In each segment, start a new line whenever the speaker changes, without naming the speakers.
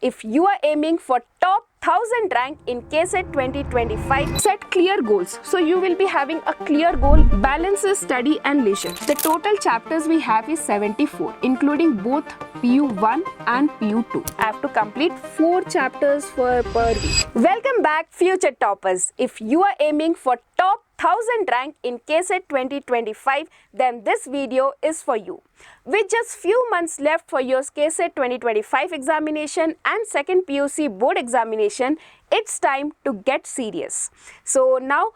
If you are aiming for top 1000 rank in KCET 2025, set clear goals. So you will be having a clear goal, balances study and leisure. The total chapters we have is 74, including both PU1 and PU2. I have to complete 4 chapters per week. Welcome back, future toppers. If you are aiming for top 1000 rank in KCET 2025, then this video is for you. With just few months left for your KCET 2025 examination and second PUC board examination, it's time to get serious. So now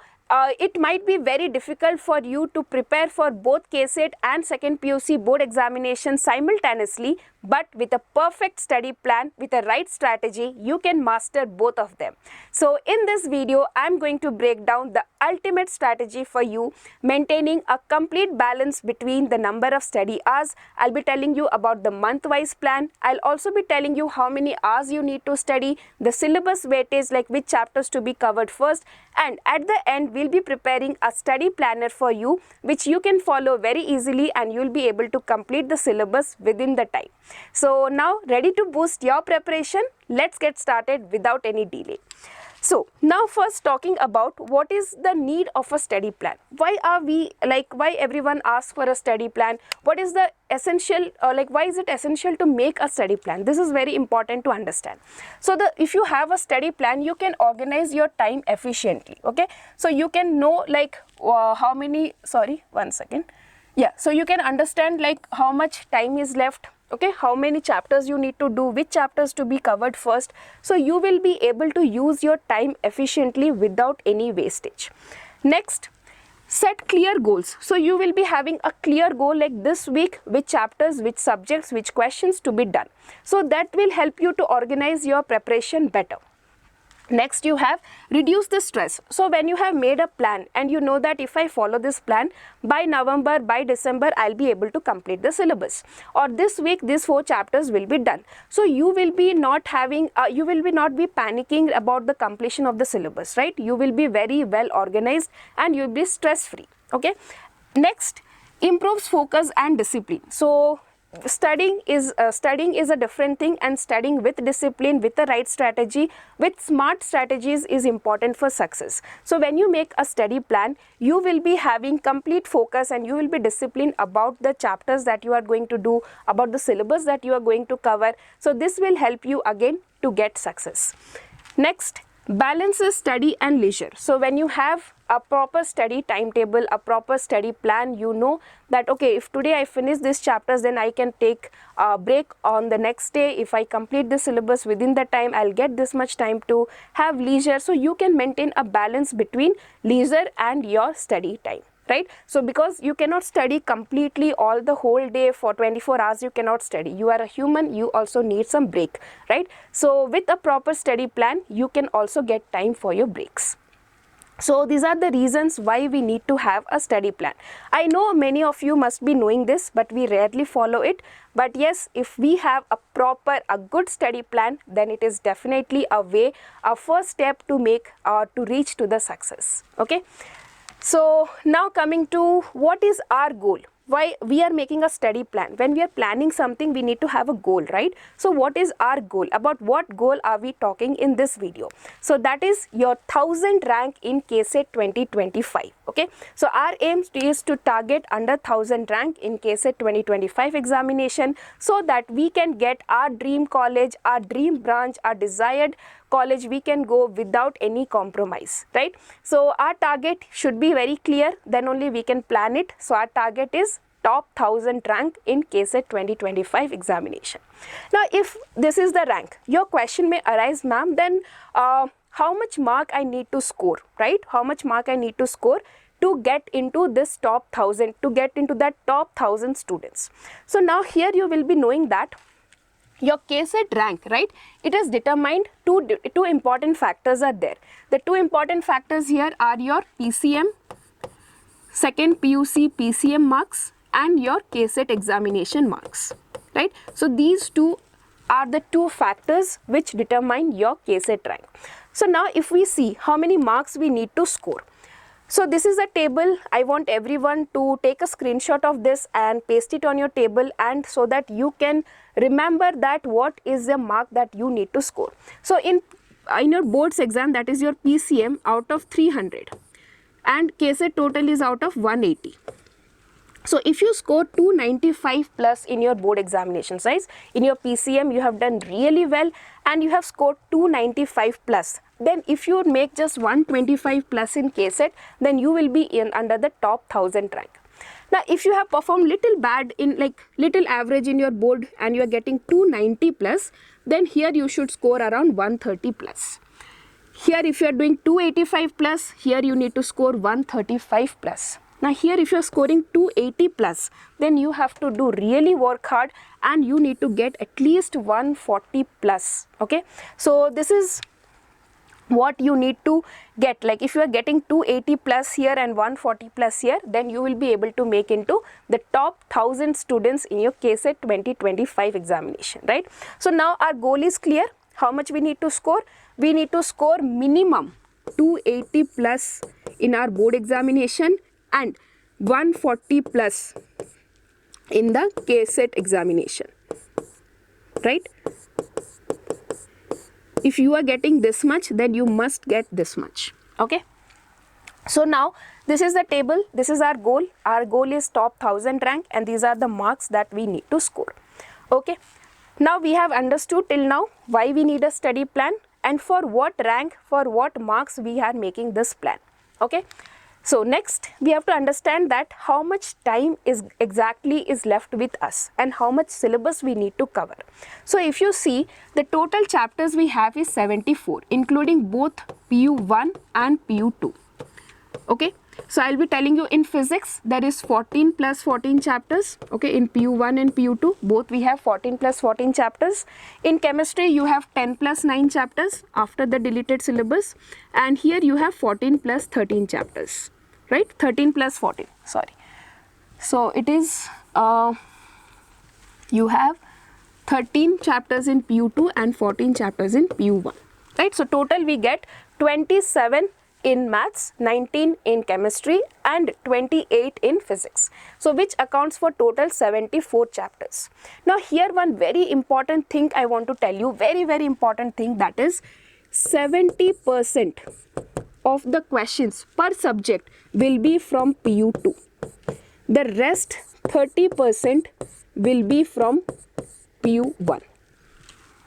it might be very difficult for you to prepare for both KCET and second PUC board examination simultaneously, but with a perfect study plan, with a right strategy, you can master both of them. So in this video, I'm going to break down the ultimate strategy for you, maintaining a complete balance between the number of study hours. I'll be telling you about the month-wise plan. I'll also be telling you how many hours you need to study, the syllabus weightage, like which chapters to be covered first, and at the end, we'll be preparing a study planner for you, which you can follow very easily and you'll be able to complete the syllabus within the time. So now, ready to boost your preparation? Let's get started without any delay. So now first talking about what is the need of a study plan. Why everyone asks for a study plan? What is the essential, why is it essential to make a study plan? This is very important to understand. So if you have a study plan, you can organize your time efficiently. Okay, so you can know so you can understand like how much time is left. Okay, how many chapters you need to do, which chapters to be covered first. So you will be able to use your time efficiently without any wastage. Next, set clear goals. So you will be having a clear goal like this week, which chapters, which subjects, which questions to be done. So that will help you to organize your preparation better. Next, you have reduce the stress. So when you have made a plan and you know that if I follow this plan, by November, by December, I'll be able to complete the syllabus, or this week these 4 chapters will be done. So you will be not be panicking about the completion of the syllabus, right? You will be very well organized and you'll be stress free. Okay. Next, improves focus and discipline. So studying is a different thing, and studying with discipline, with the right strategy, with smart strategies is important for success. So when you make a study plan, you will be having complete focus and you will be disciplined about the chapters that you are going to do, about the syllabus that you are going to cover. So this will help you again to get success. Next, balances study and leisure. So when you have a proper study timetable, a proper study plan, you know that okay, if today I finish these chapters, then I can take a break on the next day. If I complete the syllabus within the time, I'll get this much time to have leisure. So you can maintain a balance between leisure and your study time, right? So because you cannot study completely all the whole day for 24 hours, you cannot study. You are a human, you also need some break, right? So with a proper study plan, you can also get time for your breaks. So these are the reasons why we need to have a study plan. I know many of you must be knowing this, but we rarely follow it. But yes, if we have a good study plan, then it is definitely a first step to reach to the success. Okay. So now coming to what is our goal? Why we are making a study plan? When we are planning something, we need to have a goal, right? So what is our goal? About what goal are we talking in this video? So that is your 1000 rank in KCET 2025. Okay. So our aim is to target under 1000 rank in KCET 2025 examination, so that we can get our dream college, our dream branch, our desired college we can go without any compromise, right? So our target should be very clear, then only we can plan it. So our target is top 1000 rank in KCET 2025 examination. Now if this is the rank, your question may arise, ma'am, then how much mark I need to score, right? How much mark I need to score to get into this top 1000, to get into that top 1000 students. So now here you will be knowing that your KCET rank, right, it is determined, two important factors are there. The 2 important factors here are your PCM, second PUC PCM marks, and your KCET examination marks, right? So these 2 are the 2 factors which determine your KCET rank. So now if we see how many marks we need to score. So this is a table. I want everyone to take a screenshot of this and paste it on your table, and so that you can remember that what is the mark that you need to score. So in your boards exam, that is your PCM, out of 300, and KCET total is out of 180. So if you score 295 plus in your board examination size, in your PCM you have done really well and you have scored 295 plus. Then if you make just 125 plus in KCET, then you will be in under the top 1000 rank. Now if you have performed little bad in little average in your board and you are getting 290 plus, then here you should score around 130 plus. Here if you are doing 285 plus, here you need to score 135 plus. Now here if you are scoring 280 plus, then you have to do really work hard and you need to get at least 140 plus. Okay, so this is what you need to get. Like if you are getting 280 plus here and 140 plus here, then you will be able to make into the top 1000 students in your KCET 2025 examination, right? So now our goal is clear. How much we need to score? We need to score minimum 280 plus in our board examination and 140 plus in the KCET examination, right? If you are getting this much, then you must get this much. Okay, so now this is the table, this is our goal. Our goal is top 1000 rank and these are the marks that we need to score. Okay, now we have understood till now why we need a study plan and for what rank, for what marks we are making this plan. Okay, so next we have to understand that how much time is left with us and how much syllabus we need to cover. So if you see, the total chapters we have is 74, including both PU1 and PU2. Okay, so I'll be telling you in physics there is 14 plus 14 chapters. Okay, in PU1 and PU2 both we have 14 plus 14 chapters. In chemistry you have 10 plus 9 chapters after the deleted syllabus, and here you have 14 plus 13 chapters, right? 13 plus 14, sorry. So it is you have 13 chapters in PU2 and 14 chapters in PU1, right? So total we get 27 in maths, 19 in chemistry and 28 in physics. So which accounts for total 74 chapters. Now here one very important thing I want to tell you, very important thing, that is 70% of the questions per subject will be from PU2. The rest 30% will be from PU1.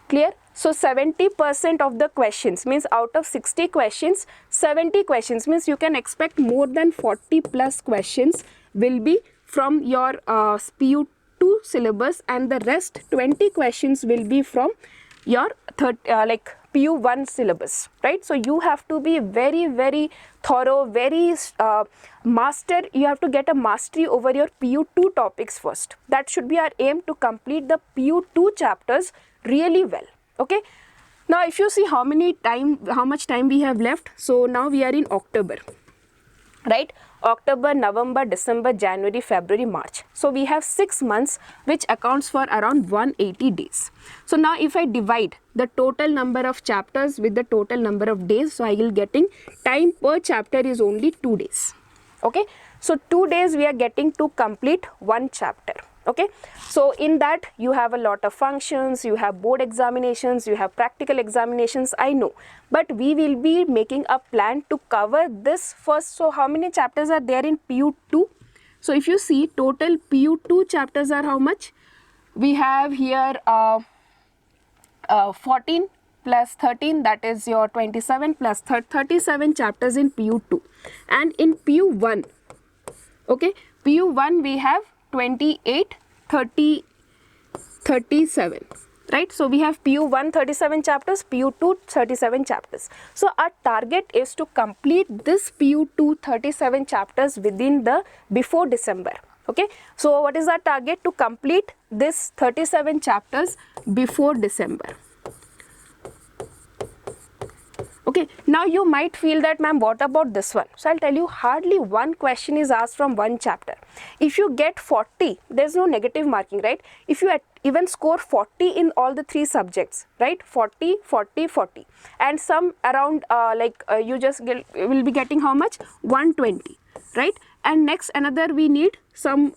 Clear? So 70% of the questions means out of 60 questions, 70 questions means you can expect more than 40 plus questions will be from your PU2 syllabus, and the rest 20 questions will be from your PU1 syllabus, right? So you have to be very thorough, very you have to get a mastery over your PU2 topics first. That should be our aim, to complete the PU2 chapters really well. Okay, now if you see how much time we have left. So now we are in October, right? October, November, December, January, February, March. So we have 6 months, which accounts for around 180 days. So now if I divide the total number of chapters with the total number of days, so I will getting time per chapter is only 2 days. Okay, so 2 days we are getting to complete one chapter. Okay, so in that you have a lot of functions, you have board examinations, you have practical examinations, I know, but we will be making a plan to cover this first. So how many chapters are there in PU2? So if you see, total PU2 chapters are how much? We have here 14 plus 13, that is your 27 plus 37 chapters in PU2. And in PU1, okay, PU1 we have 28, 30, 37, right? So we have PU1 37 chapters, PU2 37 chapters. So our target is to complete this PU2 37 chapters before December. Okay, so what is our target? To complete this 37 chapters before December. Okay, now you might feel that, ma'am, what about this one? So I'll tell you, hardly one question is asked from one chapter. If you get 40, there's no negative marking, right? If even score 40 in all the 3 subjects, right? 40, 40, 40, and some around you just will be getting how much? 120, right? And next another we need some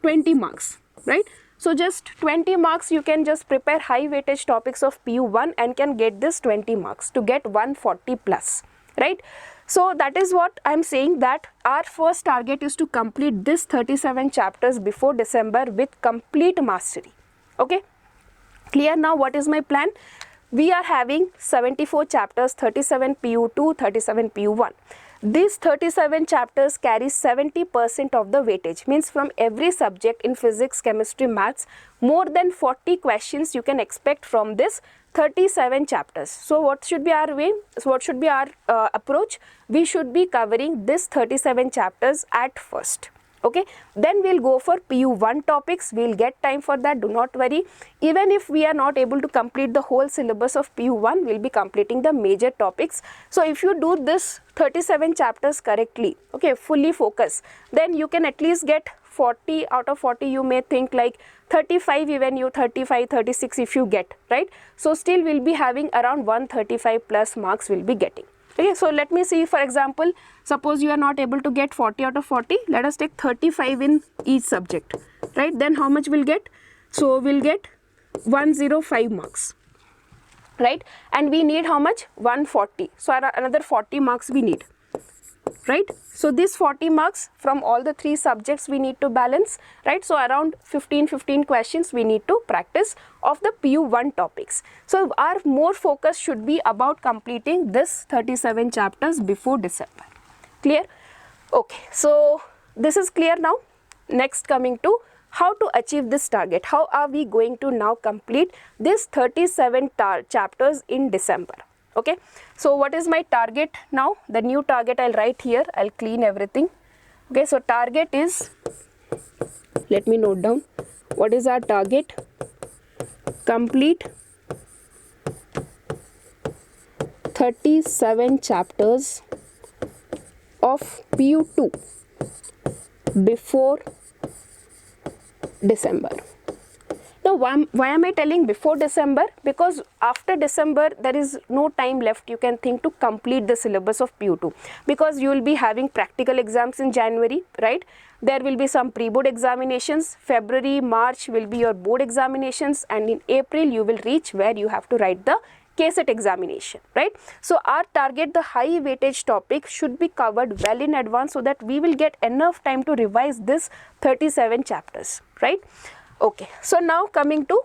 20 marks, right? So just 20 marks you can just prepare high weightage topics of PU1 and can get this 20 marks to get 140 plus, right? So that is what I am saying, that our first target is to complete this 37 chapters before December with complete mastery. Okay, clear now what is my plan? We are having 74 chapters, 37 PU2, 37 PU1. These 37 chapters carry 70% of the weightage, means from every subject in physics, chemistry, maths, more than 40 questions you can expect from this 37 chapters. So what should be our way? So what should be our approach? We should be covering this 37 chapters at first. Okay, then we'll go for PU1 topics. We'll get time for that, do not worry. Even if we are not able to complete the whole syllabus of PU1, we'll be completing the major topics. So if you do this 37 chapters correctly, okay, fully focus, then you can at least get 40 out of 40. You may think like 35, even you 35, 36 if you get, right? So still we'll be having around 135 plus marks we'll be getting. Okay, so let me see, for example, suppose you are not able to get 40 out of 40, let us take 35 in each subject, right? Then how much we'll get? So we'll get 105 marks, right? And we need how much? 140. So another 40 marks we need, right? So this 40 marks from all the 3 subjects we need to balance, right? So around 15 questions we need to practice of the PU1 topics. So our more focus should be about completing this 37 chapters before December. Clear? Okay, so this is clear now. Next, coming to how to achieve this target. How are we going to now complete this 37 chapters in December? Okay, so what is my target now? The new target I'll write here. I'll clean everything. Okay, so target is, let me note down. What is our target? Complete 37 chapters of PU2 before December. Now, why am I telling before December? Because after December, there is no time left, you can think, to complete the syllabus of PU2. Because you will be having practical exams in January, right? There will be some pre-board examinations. February, March will be your board examinations. And in April, you will reach where you have to write the KCET examination, right? So our target, the high weightage topic, should be covered well in advance so that we will get enough time to revise this 37 chapters, right? Okay, so now coming to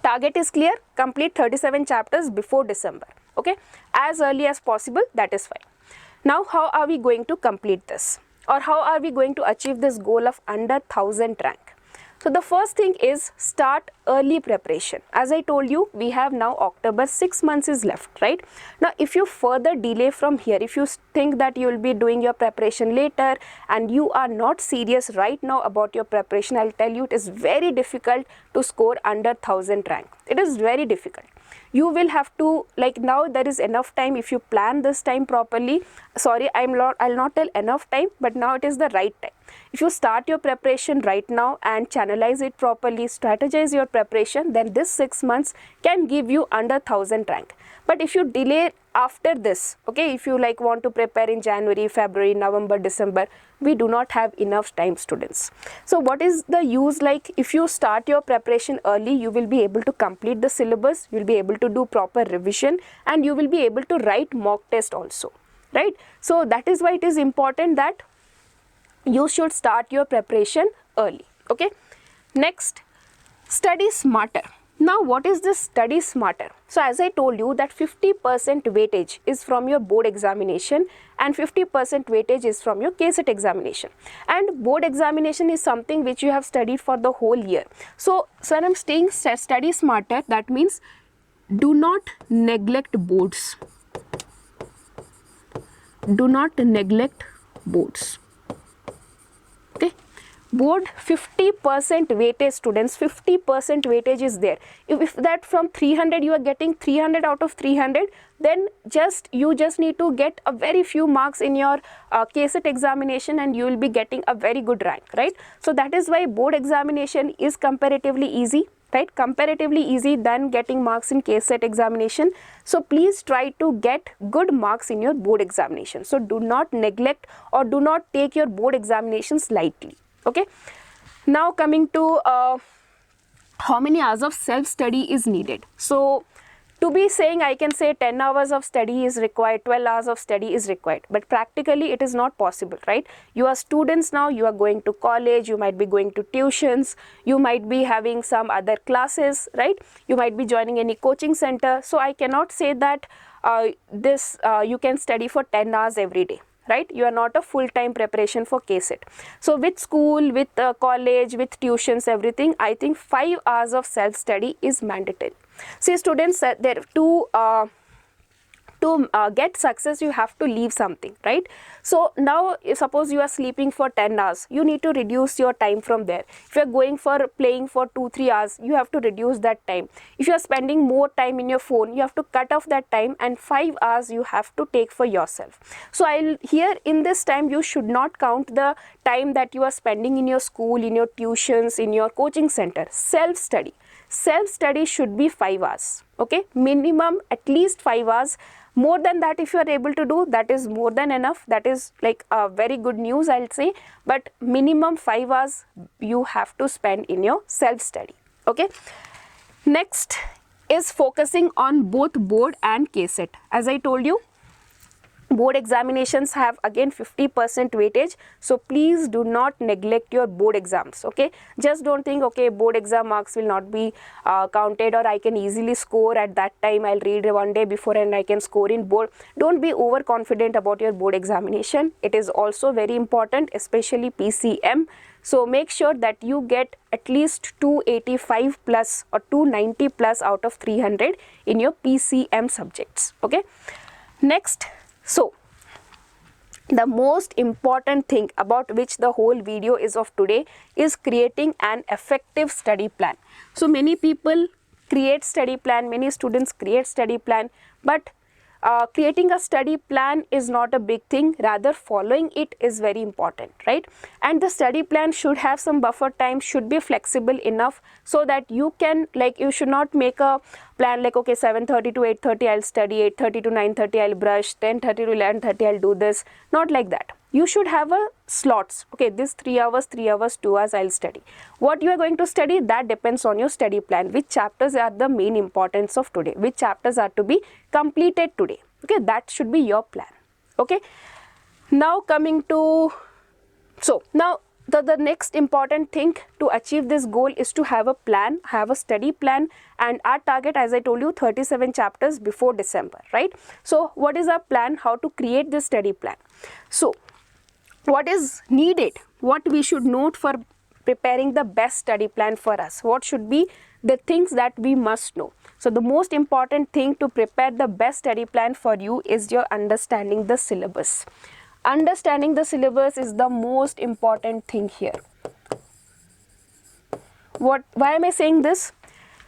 target is clear, complete 37 chapters before December, okay, as early as possible, that is fine. Now how are we going to complete this, or how are we going to achieve this goal of under 1000 rank? So the first thing is start early preparation. As I told you, we have now October, 6 months is left, right? Now if you further delay from here, if you think that you will be doing your preparation later and you are not serious right now about your preparation, I'll tell you it is very difficult to score under 1000 rank. It is very difficult. You will have to, like, now there is enough time if you plan this time properly. Sorry, I'll not tell enough time, but now it is the right time. If you start your preparation right now and channelize it properly, strategize your preparation, then this 6 months can give you under 1000 rank. But if you delay after this, okay, if you like want to prepare in January, February, November, December, we do not have enough time, students. So what is the use? Like, if you start your preparation early, you will be able to complete the syllabus, you will be able to do proper revision, and you will be able to write mock test also, right? So that is why it is important that you should start your preparation early, okay? Next, study smarter. Now what is this study smarter? So as I told you that 50% weightage is from your board examination and 50% weightage is from your KCET examination. And board examination is something which you have studied for the whole year. So when I'm saying study smarter, that means do not neglect boards. Do not neglect boards. Okay. board 50% weightage students, 50% weightage is there. If that from 300 you are getting 300 out of 300, then you just need to get a very few marks in your KCET examination and you will be getting a very good rank, right? So that is why board examination is comparatively easy, right? Comparatively easy than getting marks in KCET examination. So please try to get good marks in your board examination. So do not neglect or do not take your board examinations lightly. Okay. Now coming to how many hours of self-study is needed. So to be saying, I can say 10 hours of study is required, 12 hours of study is required, but practically it is not possible, right? You are students now, you are going to college, you might be going to tuitions, you might be having some other classes, right? You might be joining any coaching center. So I cannot say that you can study for 10 hours every day, right? You are not a full-time preparation for KCET. So with school, with college, with tuitions, everything, I think 5 hours of self-study is mandatory. See students, there to get success, you have to leave something, right? So now suppose you are sleeping for 10 hours, you need to reduce your time from there. If you are going for playing for 2-3 hours, you have to reduce that time. If you are spending more time in your phone, you have to cut off that time, and 5 hours you have to take for yourself. So here in this time, you should not count the time that you are spending in your school, in your tuitions, in your coaching center. Self-study should be 5 hours, okay? Minimum at least 5 hours. More than that, if you are able to do, that is more than enough. That is like a very good news, I'll say. But minimum 5 hours you have to spend in your self-study, okay? Next is focusing on both board and KCET. As I told you, board examinations have again 50% weightage, so please do not neglect your board exams, okay? Just don't think, okay, board exam marks will not be counted, or I can easily score at that time. I'll read one day before and I can score in board. Don't be overconfident about your board examination. It is also very important, especially PCM. So make sure that you get at least 285 plus or 290 plus out of 300 in your PCM subjects, okay? Next, so the most important thing about which the whole video is of today is creating an effective study plan. So many people create study plan, many students create study plan, but creating a study plan is not a big thing, rather following it is very important, right? And the study plan should have some buffer time, should be flexible enough so that you can, like, you should not make a plan like, okay, 7:30 to 8:30 I'll study, 8:30 to 9:30 I'll brush, 10:30 to 11:30 I'll do this. Not like that. You should have a slots, okay, this 3 hours, 2 hours I'll study. What you are going to study, that depends on your study plan. Which chapters are the main importance of today, which chapters are to be completed today, okay? That should be your plan, okay? Now coming to, so now the next important thing to achieve this goal is to have a plan, have a study plan, and our target, as I told you, 37 chapters before December, right? So what is our plan, how to create this study plan? So what is needed, what we should note for preparing the best study plan for us, what should be the things that we must know. So the most important thing to prepare the best study plan for you is your understanding the syllabus. Understanding the syllabus is the most important thing here. Why am I saying this?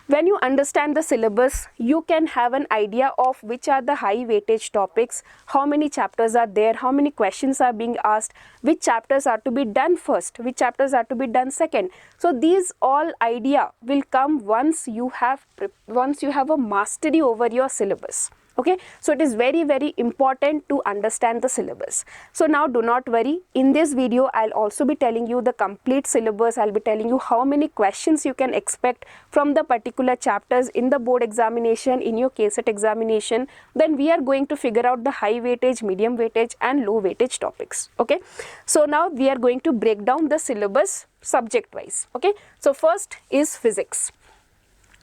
When you understand the syllabus, you can have an idea of which are the high weightage topics, how many chapters are there, how many questions are being asked, which chapters are to be done first, which chapters are to be done second. So these all idea will come once you have a mastery over your syllabus. Okay, so it is very, very important to understand the syllabus. So now do not worry, in this video I'll also be telling you the complete syllabus. I'll be telling you how many questions you can expect from the particular chapters in the board examination, in your KCET examination. Then we are going to figure out the high weightage, medium weightage and low weightage topics. Okay, so now we are going to break down the syllabus subject wise. Okay, so first is physics.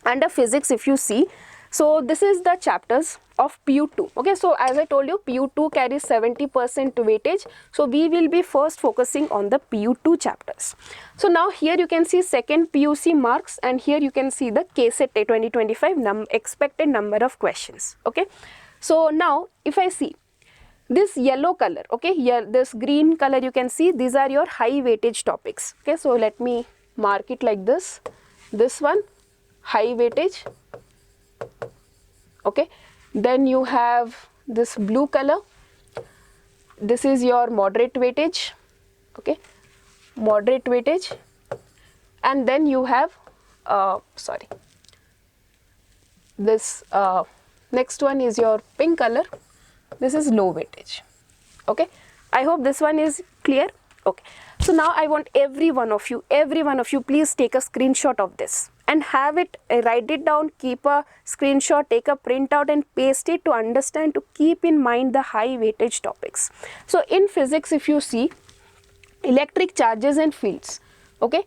Under physics, if you see, so this is the chapters of PU2. Okay, so as I told you, PU2 carries 70% weightage. So we will be first focusing on the PU2 chapters. So now here you can see second PUC marks, and here you can see the KCET 2025 expected number of questions. Okay, so now if I see This yellow color, okay, here this green color you can see, these are your high weightage topics. Okay, so let me mark it like this. This one, high weightage. Okay, then you have this blue color. This is your moderate weightage. Okay, moderate weightage. And then you have this next one is your pink color. This is low weightage. Okay, I hope this one is clear. Okay, so now I want every one of you please take a screenshot of this and have it, write it down, keep a screenshot, take a printout and paste it to understand, to keep in mind the high weightage topics. So in physics, if you see electric charges and fields, okay,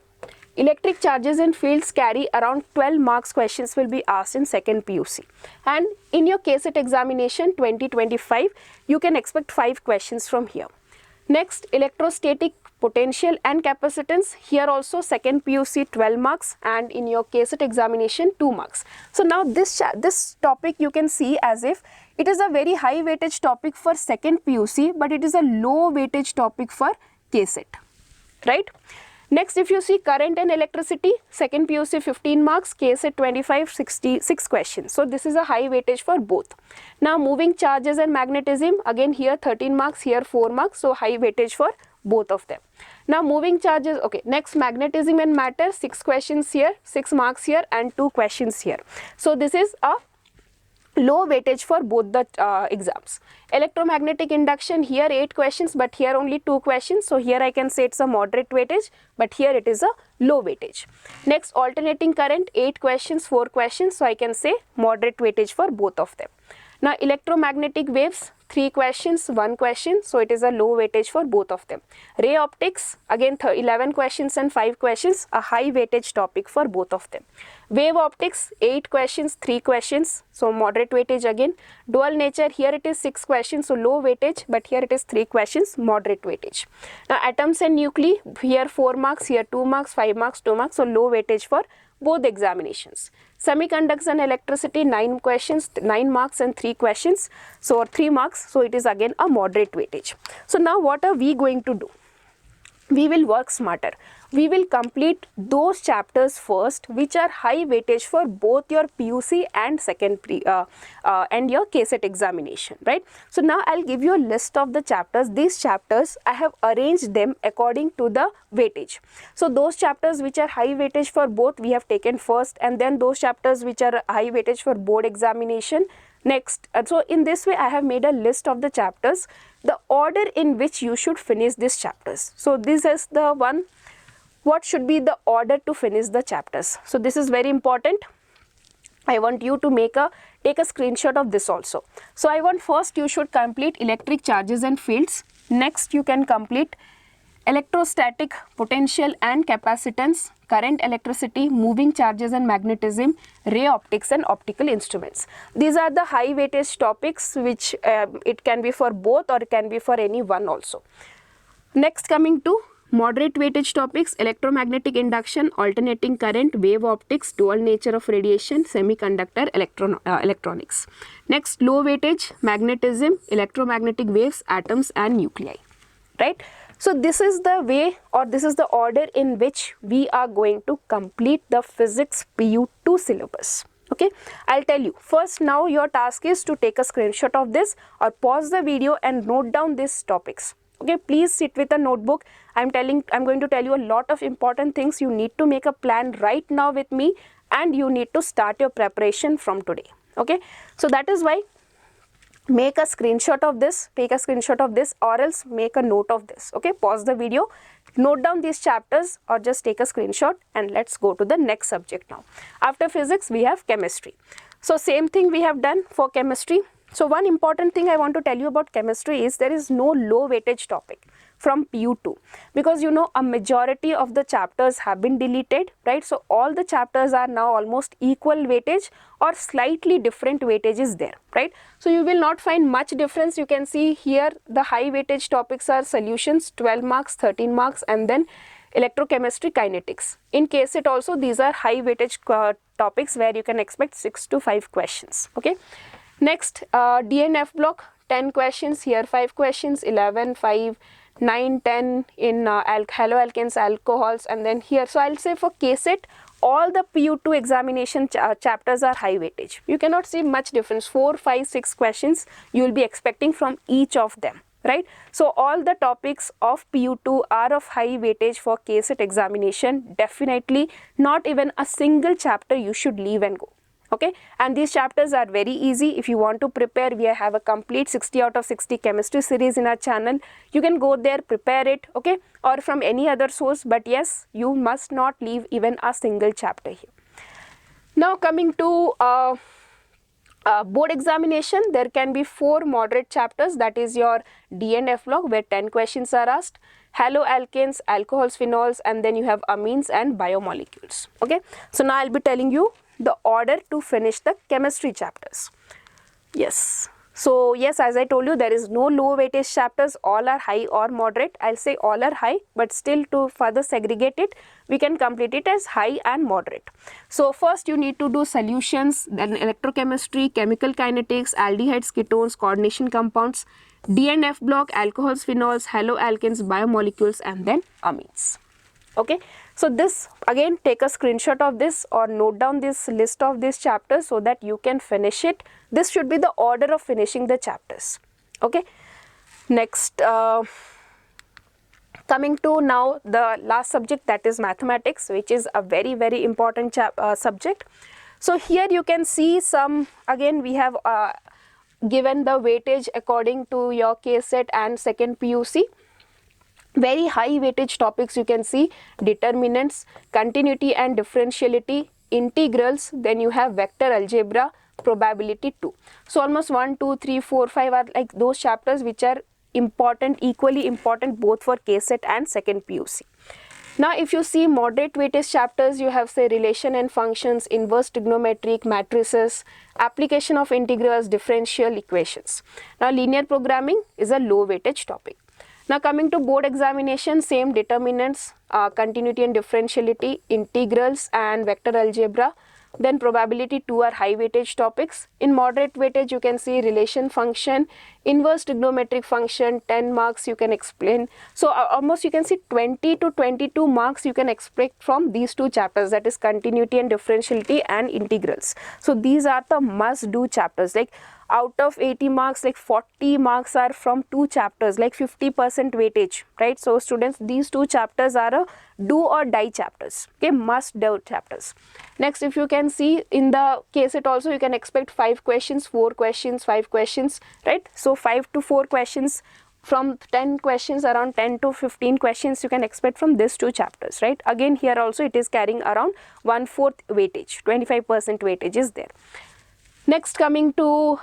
electric charges and fields carry around 12 marks questions will be asked in second PUC, and in your KCET examination 2025 you can expect 5 questions from here. Next, electrostatic potential and capacitance, here also second PUC 12 marks and in your KCET examination 2 marks. So now this topic you can see as if it is a very high weightage topic for second PUC, but it is a low weightage topic for KCET, right? Next, if you see current and electricity, second PUC 15 marks, KCET 25, 66 questions. So this is a high weightage for both. Now moving charges and magnetism, again here 13 marks, here 4 marks, so high weightage for both of them. Now moving charges, okay, next magnetism and matter, 6 questions here, 6 marks here and 2 questions here. So this is a low weightage for both the exams. Electromagnetic induction, here 8 questions, but here only 2 questions. So here I can say it's a moderate weightage, but here it is a low weightage. Next, alternating current, 8 questions, 4 questions. So I can say moderate weightage for both of them. Now electromagnetic waves, 3 questions, 1 question. So it is a low weightage for both of them. Ray optics, again 11 questions and 5 questions, a high weightage topic for both of them. Wave optics, 8 questions, 3 questions, so moderate weightage again. Dual nature, here it is 6 questions, so low weightage, but here it is 3 questions, moderate weightage. Now atoms and nuclei, here 4 marks, here 2 marks, 5 marks, 2 marks, so low weightage for both examinations. Semiconductors and electricity, 9 questions, 9 marks and 3 questions, so 3 marks, so it is again a moderate weightage. So now what are we going to do? We will work smarter. We will complete those chapters first which are high weightage for both your PUC and second and your KCET examination, right? So now I'll give you a list of the chapters. These chapters I have arranged them according to the weightage. So those chapters which are high weightage for both we have taken first, and then those chapters which are high weightage for board examination next. So in this way I have made a list of the chapters, the order in which you should finish these chapters. So this is the one, what should be the order to finish the chapters. So this is very important. I want you to take a screenshot of this also. So I want first you should complete electric charges and fields. Next you can complete electrostatic potential and capacitance, current, electricity, moving charges and magnetism, ray optics and optical instruments. These are the high weightage topics which it can be for both or it can be for any one also. Next, coming to moderate weightage topics, electromagnetic induction, alternating current, wave optics, dual nature of radiation, semiconductor, electronics. Next, low weightage, magnetism, electromagnetic waves, atoms and nuclei, right? So this is the way, or this is the order in which we are going to complete the physics PU2 syllabus. Okay, I'll tell you. First, now your task is to take a screenshot of this or pause the video and note down these topics. Okay, please sit with a notebook. I'm going to tell you a lot of important things. You need to make a plan right now with me and you need to start your preparation from today. Okay, so that is why make a screenshot of this, take a screenshot of this, or else make a note of this. Okay, pause the video, note down these chapters or just take a screenshot, and let's go to the next subject now. After physics we have chemistry. So same thing we have done for chemistry. So one important thing I want to tell you about chemistry is there is no low weightage topic from PU2, because you know a majority of the chapters have been deleted, right? So all the chapters are now almost equal weightage or slightly different weightage is there, right? So you will not find much difference. You can see here the high weightage topics are solutions, 12 marks, 13 marks, and then electrochemistry, kinetics. In KCET also these are high weightage topics where you can expect 6 to 5 questions. Okay. Next, D and F block, 10 questions, here 5 questions, 11, 5, 9, 10 in halo alkanes, alcohols, and then here. So I'll say for KCET, all the PU2 examination chapters are high weightage. You cannot see much difference. 4, 5, 6 questions you will be expecting from each of them, right? So all the topics of PU2 are of high weightage for KCET examination. Definitely not even a single chapter you should leave and go. Okay, and these chapters are very easy. If you want to prepare, we have a complete 60 out of 60 chemistry series in our channel. You can go there, prepare it, okay, or from any other source, but yes, you must not leave even a single chapter here. Now coming to board examination, there can be 4 moderate chapters, that is your D and F block, where 10 questions are asked, halo alkanes, alcohols, phenols, and then you have amines and biomolecules. Okay, so now I'll be telling you the order to finish the chemistry chapters. Yes, so yes, as I told you, there is no low weightage chapters, all are high or moderate. I'll say all are high, but still to further segregate it, we can complete it as high and moderate. So first you need to do solutions, then electrochemistry, chemical kinetics, aldehydes, ketones, coordination compounds, D and F block, alcohols, phenols, halo alkanes, biomolecules, and then amines. Okay, so this again, take a screenshot of this or note down this list of these chapters so that you can finish it. This should be the order of finishing the chapters. Okay, next coming to now the last subject, that is mathematics, which is a very important subject. So here you can see some, again we have given the weightage according to your KCET and second PUC. Very high weightage topics you can see: determinants, continuity and differentiality, integrals, then you have vector algebra, probability 2. So almost 1, 2, 3, 4, 5 are like those chapters which are important, equally important both for KCET and second PUC. Now if you see moderate weightage chapters, you have say relation and functions, inverse trigonometric matrices, application of integrals, differential equations. Now linear programming is a low weightage topic. Now coming to board examination, same determinants, continuity and differentiality, integrals and vector algebra. Then probability 2 are high weightage topics. In moderate weightage you can see relation function, inverse trigonometric function, 10 marks you can explain. So almost you can see 20 to 22 marks you can expect from these 2 chapters, that is continuity and differentiality and integrals. So these are the must do chapters. Like out of 80 marks, like 40 marks are from 2 chapters, like 50% weightage, right? So students, these 2 chapters are a do or die chapters, okay, must do chapters. Next, if you can see in the KCET also, you can expect 5 questions, 4 questions, 5 questions, right? So 5 to 4 questions from 10 questions, around 10 to 15 questions you can expect from these 2 chapters, right? Again here also it is carrying around 1/4 weightage, 25% weightage is there. Next, coming to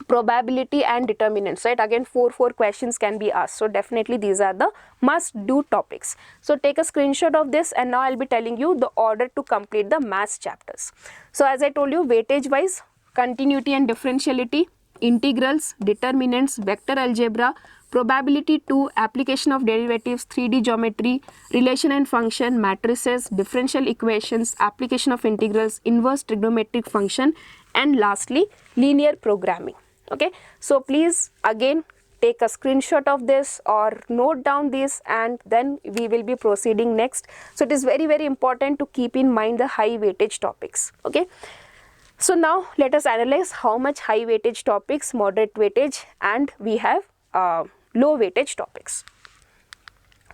probability and determinants, right? Again 4 questions can be asked. So definitely these are the must do topics. So take a screenshot of this, and now I'll be telling you the order to complete the maths chapters. So as I told you, weightage wise, continuity and differentiality, integrals, determinants, vector algebra, probability 2, application of derivatives, 3D geometry, relation and function, matrices, differential equations, application of integrals, inverse trigonometric function, and lastly linear programming. Okay, so please again take a screenshot of this or note down this, and then we will be proceeding next. So it is very important to keep in mind the high weightage topics. Okay, so now let us analyze how much high weightage topics, moderate weightage, and we have low weightage topics.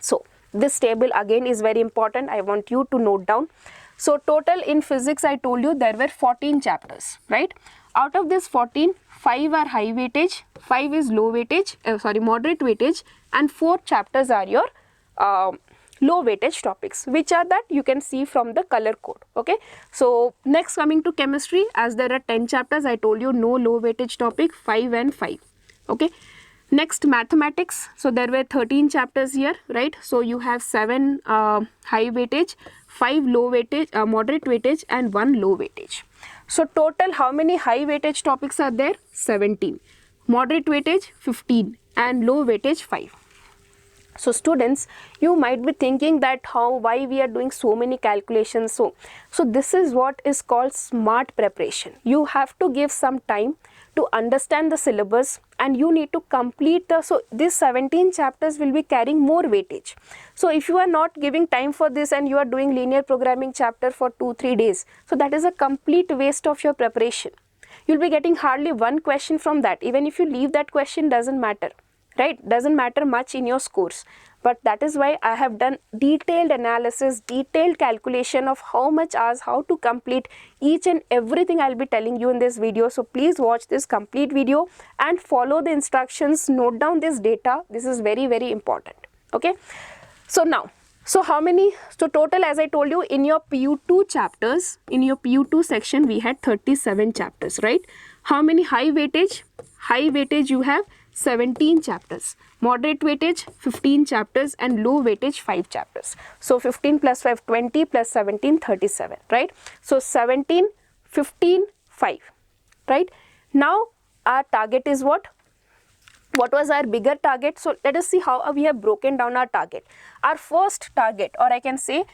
So this table again is very important. I want you to note down. So total in physics, I told you there were 14 chapters, right? Out of this 14, 5 are high weightage, 5 is low weightage, moderate weightage, and 4 chapters are your low weightage topics, which are that you can see from the color code. Okay, so next, coming to chemistry, as there are 10 chapters, I told you no low weightage topic, 5 and 5. Okay, next mathematics, so there were 13 chapters here, right? So you have 7 high weightage, 5 low weightage, moderate weightage, and 1 low weightage. So total how many high weightage topics are there? 17. Moderate weightage 15 and low weightage 5. So students, you might be thinking that why we are doing so many calculations. So this is what is called smart preparation. You have to give some time to understand the syllabus, and you need to complete the, so these 17 chapters will be carrying more weightage. So if you are not giving time for this and you are doing linear programming chapter for 2-3 days, so that is a complete waste of your preparation. You'll be getting hardly one question from that. Even if you leave that question, doesn't matter, right? Doesn't matter much in your scores. But that is why I have done detailed analysis, detailed calculation of how much hours, how to complete each and everything I'll be telling you in this video. So please watch this complete video and follow the instructions, note down this data. This is very, very important. Okay. So now, so how many, so total, as I told you, in your PU2 chapters, in your PU2 section, we had 37 chapters, right? How many high weightage? High weightage you have 17 chapters. Moderate weightage 15 chapters, and low weightage 5 chapters. So 15 plus 5, 20 plus 17, 37, right? So 17, 15, 5, right? Now our target is what? What was our bigger target? So let us see how we have broken down our target. Our first target, or I can say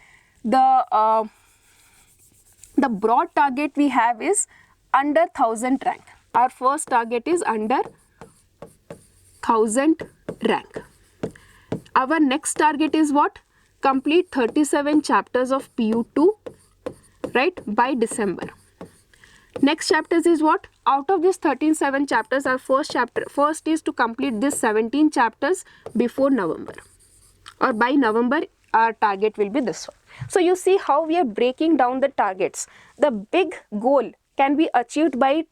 the broad target we have is under 1000 rank. Our first target is under 1000 rank. Our next target is what? Complete 37 chapters of PU2, right, by December. Next chapters is what? Out of these 37 chapters, our first is to complete this 17 chapters before November, or by November our target will be this one. So you see how we are breaking down the targets. The big goal can be achieved by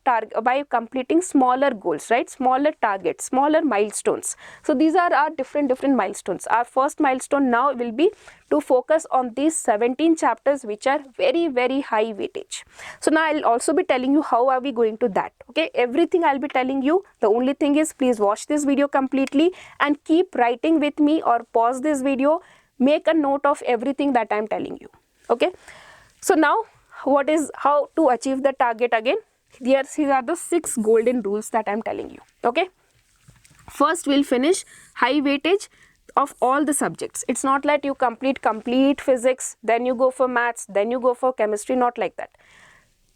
completing smaller goals, right? Smaller targets, smaller milestones. So these are our different milestones. Our first milestone now will be to focus on these 17 chapters which are very, very high weightage. So now I'll also be telling you how are we going to that. Okay, everything I'll be telling you. The only thing is, please watch this video completely and keep writing with me, or pause this video, make a note of everything that I'm telling you. Okay, so now what is, how to achieve the target again? Here are the 6 golden rules that I'm telling you. Okay, first we'll finish high weightage of all the subjects. It's not like you complete physics, then you go for maths, then you go for chemistry, not like that.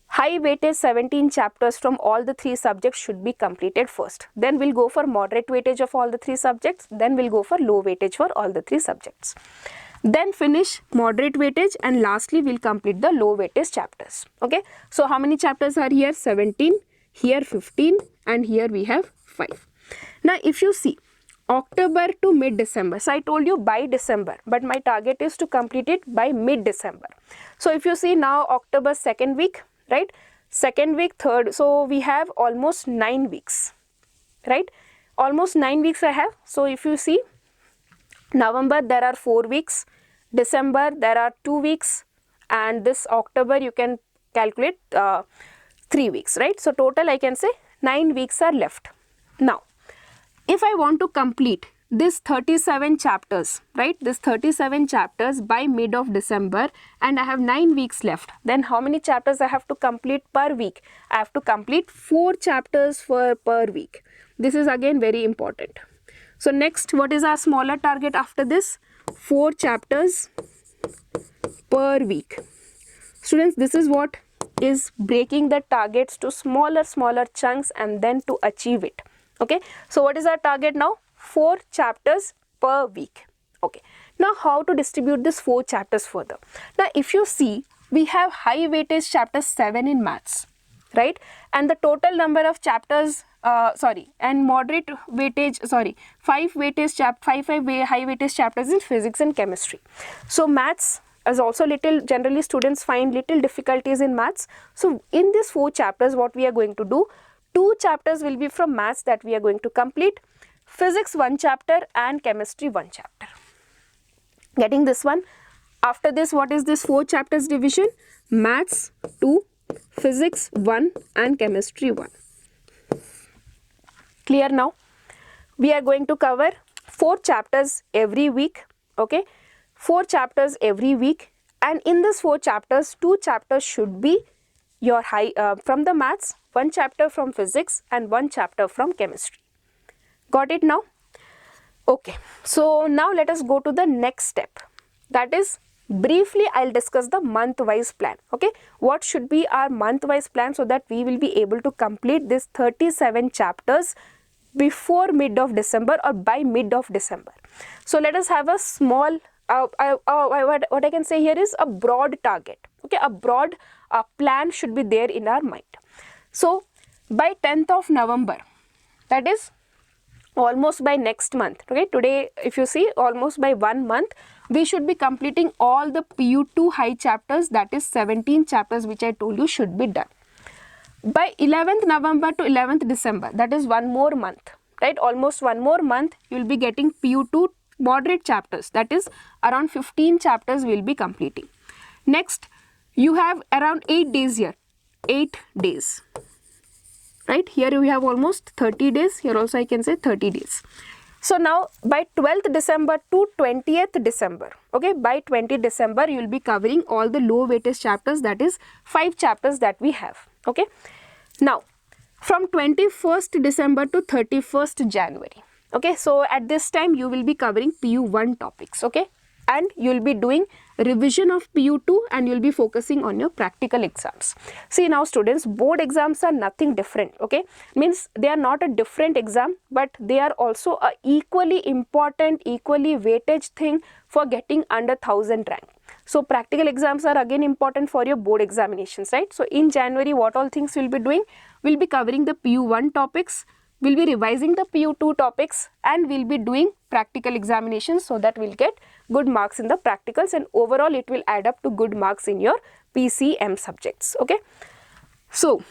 High weightage 17 chapters from all the 3 subjects should be completed first. Then we'll go for moderate weightage of all the 3 subjects. Then we'll go for low weightage for all the 3 subjects. Then finish moderate weightage, and lastly we'll complete the low weightage chapters. Okay, so how many chapters are here? 17, here 15, and here we have 5. Now if you see October to mid-December, so I told you by December, but my target is to complete it by mid-December. So if you see now October 2nd week, right, 2nd week, 3rd, so we have almost 9 weeks, right? Almost 9 weeks I have. So if you see November, there are 4 weeks, December there are 2 weeks, and this October you can calculate 3 weeks, right? So total I can say 9 weeks are left. Now if I want to complete this 37 chapters, right, this 37 chapters by mid of December, and I have 9 weeks left, then how many chapters I have to complete per week? I have to complete 4 chapters per week. This is again very important. So next, what is our smaller target after this? 4 chapters per week. Students, this is what is breaking the targets to smaller chunks and then to achieve it. Okay, so what is our target now? 4 chapters per week. Okay, now how to distribute this 4 chapters further? Now if you see, we have high weightage chapter 7 in maths, right, and the total number of chapters and moderate weightage, 5 weightage high weightage chapters in physics and chemistry. So maths is also generally students find little difficulties in maths. So in these 4 chapters, what we are going to do, 2 chapters will be from maths that we are going to complete, physics 1 chapter and chemistry 1 chapter. Getting this one? After this, what is this 4 chapters division? Maths 2, physics 1 and chemistry 1. Clear now? We are going to cover 4 chapters every week. Okay, 4 chapters every week, and in this 4 chapters, 2 chapters should be your from the maths, 1 chapter from physics and 1 chapter from chemistry. Got it now? Okay, so now let us go to the next step. That is, briefly I'll discuss the month-wise plan. Okay, what should be our month-wise plan so that we will be able to complete this 37 chapters before mid of December or by mid of December. So let us have a small what I can say here is a broad target. Okay, a broad plan should be there in our mind. So by 10th of November, that is almost by next month, okay, today if you see, almost by 1 month, we should be completing all the PU2 high chapters, that is 17 chapters which I told you should be done. By 11th November to 11th December, that is 1 more month, right, almost 1 more month, you will be getting PU2 moderate chapters, that is around 15 chapters we will be completing. Next, you have around 8 days here, 8 days. Right, here we have almost 30 days, here also I can say 30 days. So now by 12th December to 20th December, okay, by 20th December you will be covering all the low weightage chapters, that is 5 chapters that we have. Okay, now from 21st December to 31st January, okay, so at this time you will be covering PU1 topics, okay, and you will be doing revision of PU2 and you will be focusing on your practical exams. See now students, board exams are nothing different, okay, means they are not a different exam, but they are also a equally important, equally weightage thing for getting under 1000 rank. So practical exams are again important for your board examinations, right? So in January, what all things we'll be doing? We'll be covering the PU1 topics, we'll be revising the PU2 topics, and we'll be doing practical examinations so that we'll get good marks in the practicals, and overall it will add up to good marks in your PCM subjects. Okay, so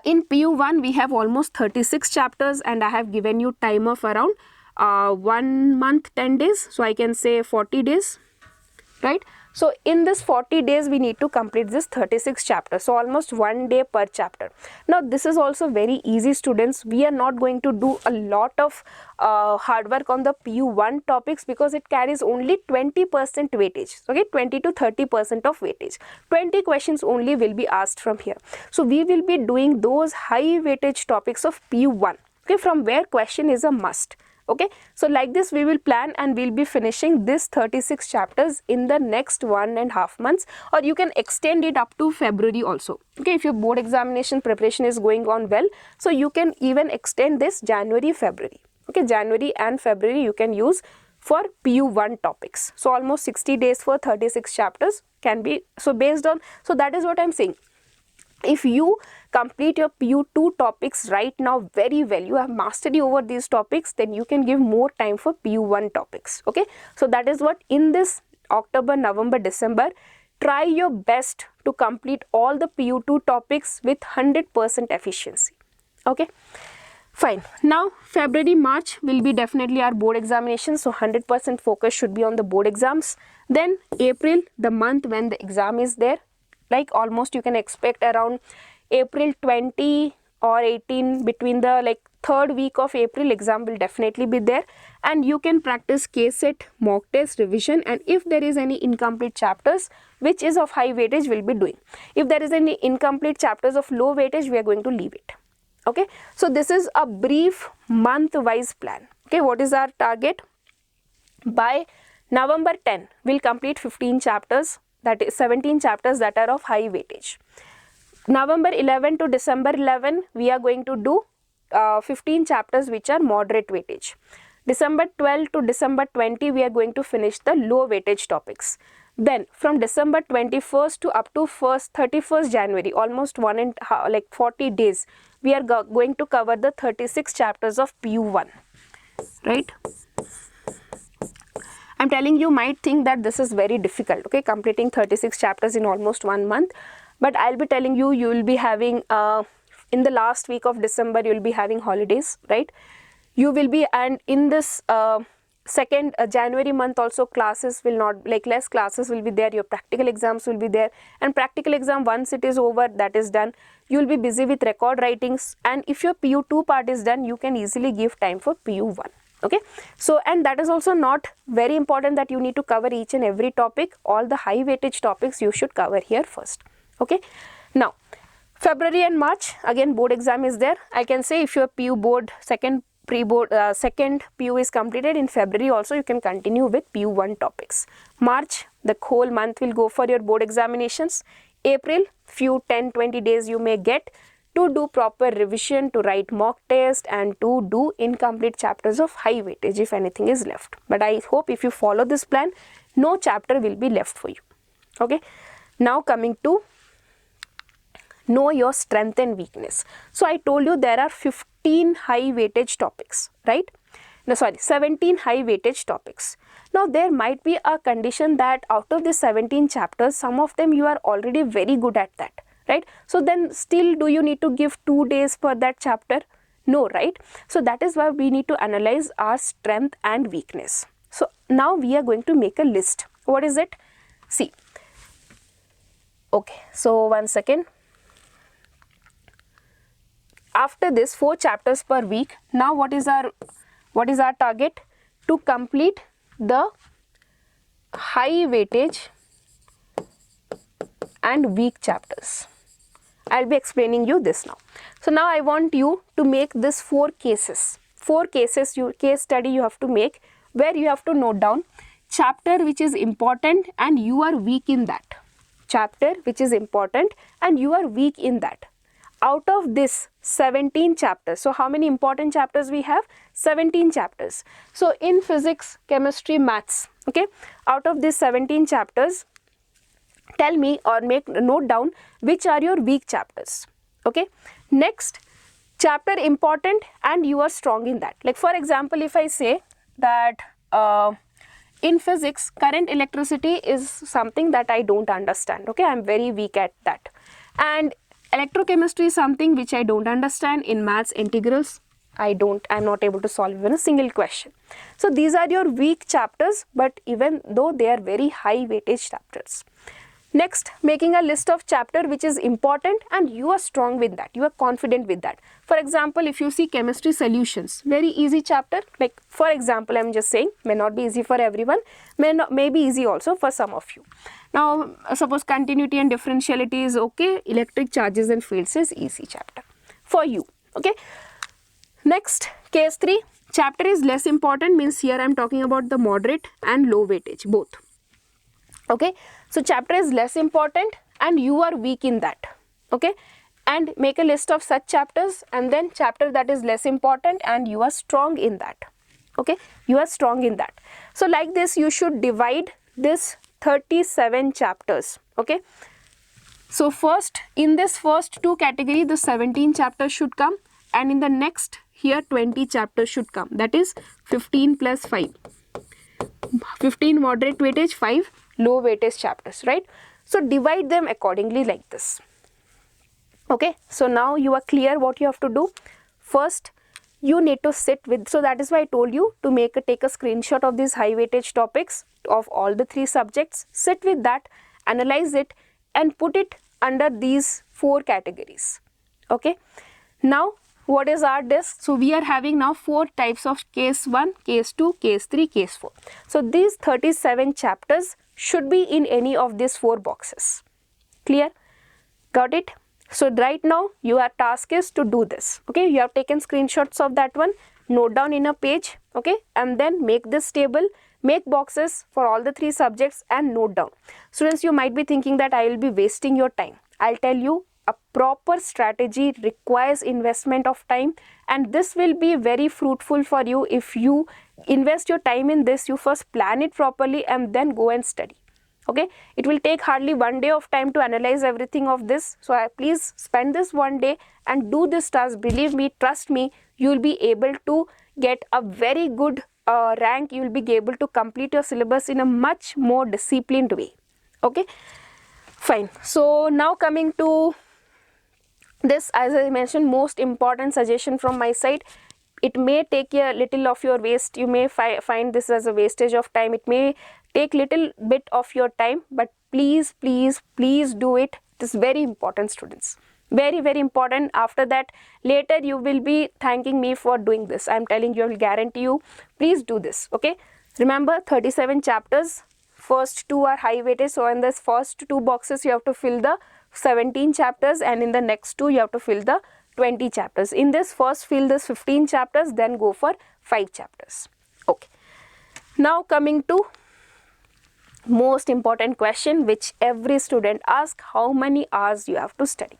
in PU1 we have almost 36 chapters and I have given you time of around 1 month 10 days, so I can say 40 days, right? So in this 40 days we need to complete this 36 chapters, so almost 1 day per chapter. Now this is also very easy students, we are not going to do a lot of hard work on the PU1 topics because it carries only 20% weightage, okay, 20 to 30% of weightage. 20 questions only will be asked from here. So we will be doing those high weightage topics of PU1, okay, from where question is a must. Okay, so like this we will plan and we'll be finishing this 36 chapters in the next 1.5 months, or you can extend it up to February also. Okay, if your board examination preparation is going on well, so you can even extend this January, February. Okay, January and February you can use for PU1 topics. So almost 60 days for 36 chapters can be, so based on, so that is what I'm saying. If you complete your PU2 topics right now very well, you have mastery over these topics, then you can give more time for PU1 topics. Okay, so that is what in this October, November, December, try your best to complete all the PU2 topics with 100% efficiency. Okay, fine. Now February, March will be definitely our board examinations, so 100% focus should be on the board exams. Then April, the month when the exam is there, like almost you can expect around April 20 or 18, between the like 3rd week of April exam will definitely be there, and you can practice KCET mock test revision, and if there is any incomplete chapters which is of high weightage we'll be doing. If there is any incomplete chapters of low weightage, we are going to leave it. Okay, so this is a brief month wise plan. Okay, what is our target? By November 10 we'll complete 15 chapters, that is 17 chapters that are of high weightage. November 11 to December 11 we are going to do 15 chapters which are moderate weightage. December 12 to December 20 we are going to finish the low weightage topics. Then from December 21st to up to 31st January, almost 40 days, we are going to cover the 36 chapters of PU1, right? I'm telling you might think that this is very difficult, okay, completing 36 chapters in almost 1 month, but I'll be telling you, you will be having, in the last week of December, you will be having holidays, right? You will be, and in this second January month also classes will not, like less classes will be there, your practical exams will be there, and practical exam once it is over, that is done, you will be busy with record writings, and if your PU2 part is done, you can easily give time for PU1. Okay, so and that is also not very important that you need to cover each and every topic. All the high weightage topics you should cover here first. Okay, now February and March again board exam is there. I can say if your PU board second pre-board second PU is completed. In February also you can continue with PU1 topics. March, the whole month will go for your board examinations. April, few 10-20 days you may get to do proper revision, to write mock test, and to do incomplete chapters of high weightage if anything is left. But I hope if you follow this plan, no chapter will be left for you. Okay. Now coming to know your strength and weakness. So I told you there are 15 high weightage topics, right? No, sorry, 17 high weightage topics. Now there might be a condition that out of the 17 chapters, some of them you are already very good at that, right? So then still do you need to give 2 days for that chapter? No, right? So that is why we need to analyze our strength and weakness. So now we are going to make a list. What is it? See. Okay, so 1 second. After this 4 chapters per week, now what is our target? To complete the high weightage and weak chapters. I'll be explaining you this now. So now I want you to make this 4 cases. 4 cases, case study you have to make, where you have to note down chapter which is important and you are weak in that. Chapter which is important and you are weak in that. Out of this 17 chapters, so how many important chapters we have? 17 chapters. So in physics, chemistry, maths, okay, out of these 17 chapters, tell me or note down which are your weak chapters. Okay. Next, chapter important and you are strong in that. Like for example, if I say that in physics, current electricity is something that I don't understand. Okay, I'm very weak at that. And electrochemistry is something which I don't understand. In maths, integrals, I'm not able to solve even a single question. So these are your weak chapters, but even though they are very high weightage chapters. Next, making a list of chapter which is important and you are strong with that, you are confident with that. For example, if you see chemistry solutions, very easy chapter. Like for example, I'm just saying, may not be easy for everyone, may be easy also for some of you. Now suppose continuity and differentiality is okay, electric charges and fields is easy chapter for you. Okay. Next, case 3, chapter is less important, means here I'm talking about the moderate and low weightage both. Okay, so chapter is less important and you are weak in that. Okay, and make a list of such chapters, and then chapter that is less important and you are strong in that. Okay, you are strong in that. So like this you should divide this 37 chapters. Okay, so first in this first 2 category the 17 chapters should come, and in the next here 20 chapters should come, that is 15 plus 5. 15 moderate weightage, 5 low weightage chapters, right? So divide them accordingly like this. Okay, so now you are clear what you have to do. First you need to sit with, so that is why I told you to take a screenshot of these high weightage topics of all the 3 subjects, sit with that, analyze it and put it under these 4 categories. Okay, now what is our disk? So we are having now 4 types of case 1, case 2, case 3, case 4. So these 37 chapters should be in any of these 4 boxes. Clear? Got it? So right now your task is to do this. Okay, you have taken screenshots of that one, note down in a page, okay, and then make this table, make boxes for all the 3 subjects and note down. Students, you might be thinking that I will be wasting your time. I'll tell you, a proper strategy requires investment of time, and this will be very fruitful for you if you invest your time in this. You first plan it properly and then go and study. Okay, it will take hardly 1 day of time to analyze everything of this. So please spend this 1 day and do this task. Believe me, trust me, you will be able to get a very good rank. You will be able to complete your syllabus in a much more disciplined way. Okay, fine. So now coming to this, as I mentioned, most important suggestion from my side. It may take a little of your waste. You may find this as a wastage of time. It may take little bit of your time, but please, please, please do it. It is very important, students. Very, very important. After that, later you will be thanking me for doing this. I am telling you, I will guarantee you. Please do this. Okay. Remember, 37 chapters. First 2 are high weightage. So in this first 2 boxes, you have to fill the 17 chapters, and in the next 2 you have to fill the 20 chapters. In this, first fill this 15 chapters, then go for 5 chapters. Okay. Now coming to most important question which every student asks, how many hours you have to study?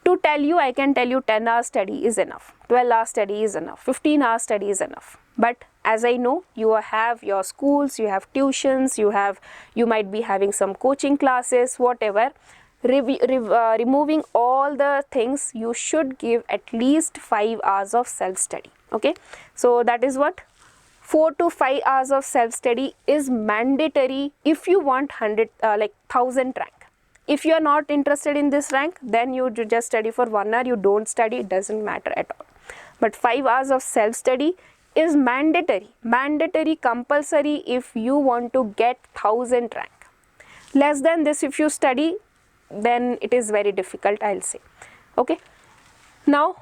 To tell you, I can tell you 10 hours study is enough, 12 hours study is enough, 15 hours study is enough. But as I know, you have your schools, you have tuitions, you might be having some coaching classes, whatever. Removing all the things, you should give at least 5 hours of self-study. Okay, so that is what 4 to 5 hours of self-study is mandatory if you want 1000 rank. If you are not interested in this rank, then you just study for 1 hour, you don't study, it doesn't matter at all. But 5 hours of self-study is mandatory, compulsory if you want to get 1000 rank. Less than this, if you study, then it is very difficult, I'll say. Okay. Now,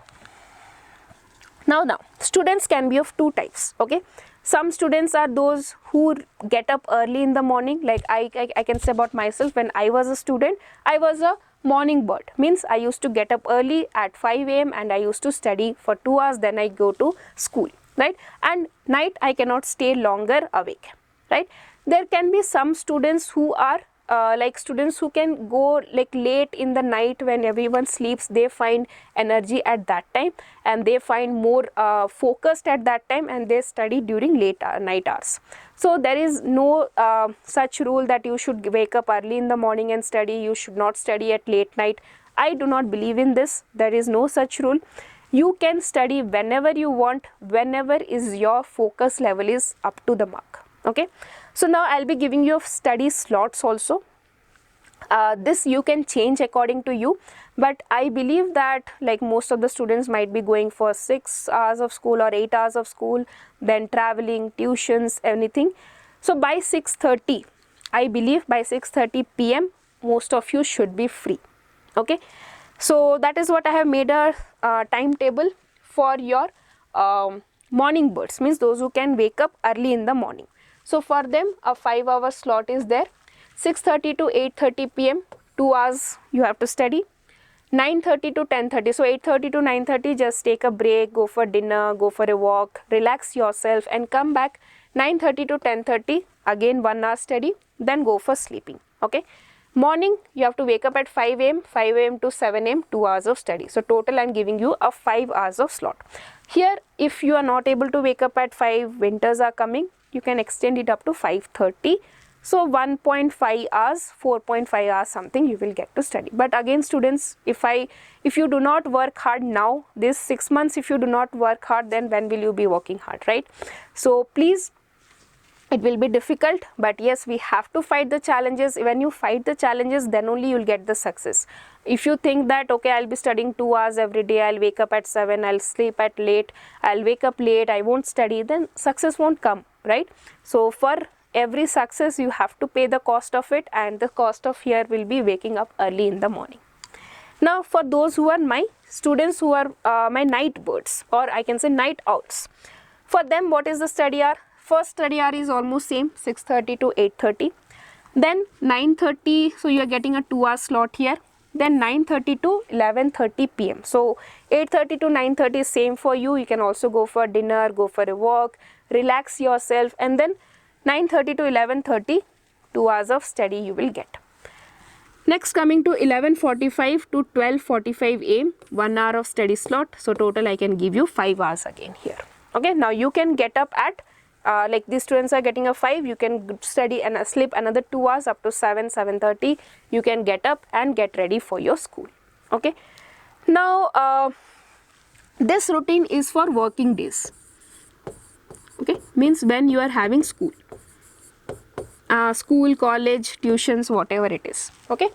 students can be of two types. Okay. Some students are those who get up early in the morning. Like I can say about myself, when I was a student, I was a morning bird. Means I used to get up early at 5 a.m. and I used to study for 2 hours, then I go to school, right? And night I cannot stay longer awake, right? There can be some students who are students who can go like late in the night when everyone sleeps. They find energy at that time and they find more focused at that time, and they study during late night hours. So there is no such rule that you should wake up early in the morning and study, you should not study at late night. I do not believe in this. There is no such rule. You can study whenever you want, whenever is your focus level is up to the mark. Okay, so now I'll be giving you study slots also. This you can change according to you, but I believe that like most of the students might be going for 6 hours of school or 8 hours of school, then traveling, tuitions, anything. So by 6:30, I believe by 6:30 p.m. most of you should be free. Okay, so that is what I have made a timetable for your morning birds, means those who can wake up early in the morning. So for them a 5-hour slot is there. 6:30 to 8:30 p.m. 2 hours you have to study. 9:30 to 10:30. So 8:30 to 9:30 just take a break, go for dinner, go for a walk, relax yourself and come back. 9:30 to 10:30 again 1 hour study, then go for sleeping. Okay. Morning you have to wake up at 5 a.m. 5 a.m. to 7 a.m. 2 hours of study. So total I am giving you a 5 hours of slot. Here if you are not able to wake up at 5, winters are coming, you can extend it up to 5:30. So 1.5 hours, 4.5 hours something you will get to study. But again students, if you do not work hard now, this 6 months, if you do not work hard, then when will you be working hard, right? So please, it will be difficult, but yes, we have to fight the challenges. When you fight the challenges, then only you will get the success. If you think that, okay, I'll be studying 2 hours every day, I'll wake up at 7, I'll sleep at late, I'll wake up late, I won't study, then success won't come, right? So for every success, you have to pay the cost of it, and the cost of here will be waking up early in the morning. Now, for those who are my students who are my night birds, or I can say night owls, for them what is the study hour? First study hour is almost same, 6:30 to 8:30. Then 9:30, so you are getting a 2-hour slot here. Then 9:30 to 11:30 p.m. So 8:30 to 9:30 is same for you. You can also go for dinner, go for a walk, relax yourself, and then 9:30 to 11:30, 2 hours of study you will get. Next, coming to 11:45 to 12:45 a.m., 1 hour of study slot. So total I can give you 5 hours again here. Okay, now you can get up at like these students are getting a 5, you can study and sleep another 2 hours up to 7, 7:30. You can get up and get ready for your school. Okay, now this routine is for working days. Okay, means when you are having school, college, tuitions, whatever it is. Okay,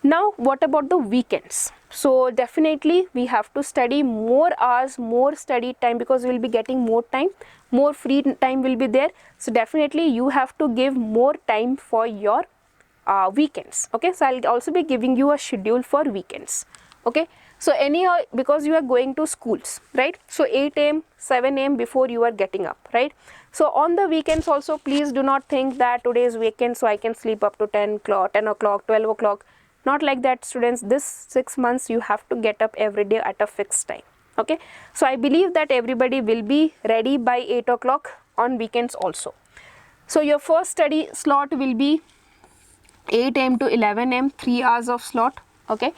now what about the weekends? So definitely we have to study more hours, more study time, because we will be getting more time, more free time will be there. So definitely you have to give more time for your weekends. Okay, so I'll also be giving you a schedule for weekends. Okay, so anyhow, because you are going to schools, right? So 8 a.m., 7 a.m. before you are getting up, right? So on the weekends also, please do not think that today is weekend, so I can sleep up to 10 o'clock, 12 o'clock. Not like that, students. This 6 months you have to get up every day at a fixed time. Okay, so I believe that everybody will be ready by 8 o'clock on weekends also. So your first study slot will be 8 am to 11 am, 3 hours of slot. Okay,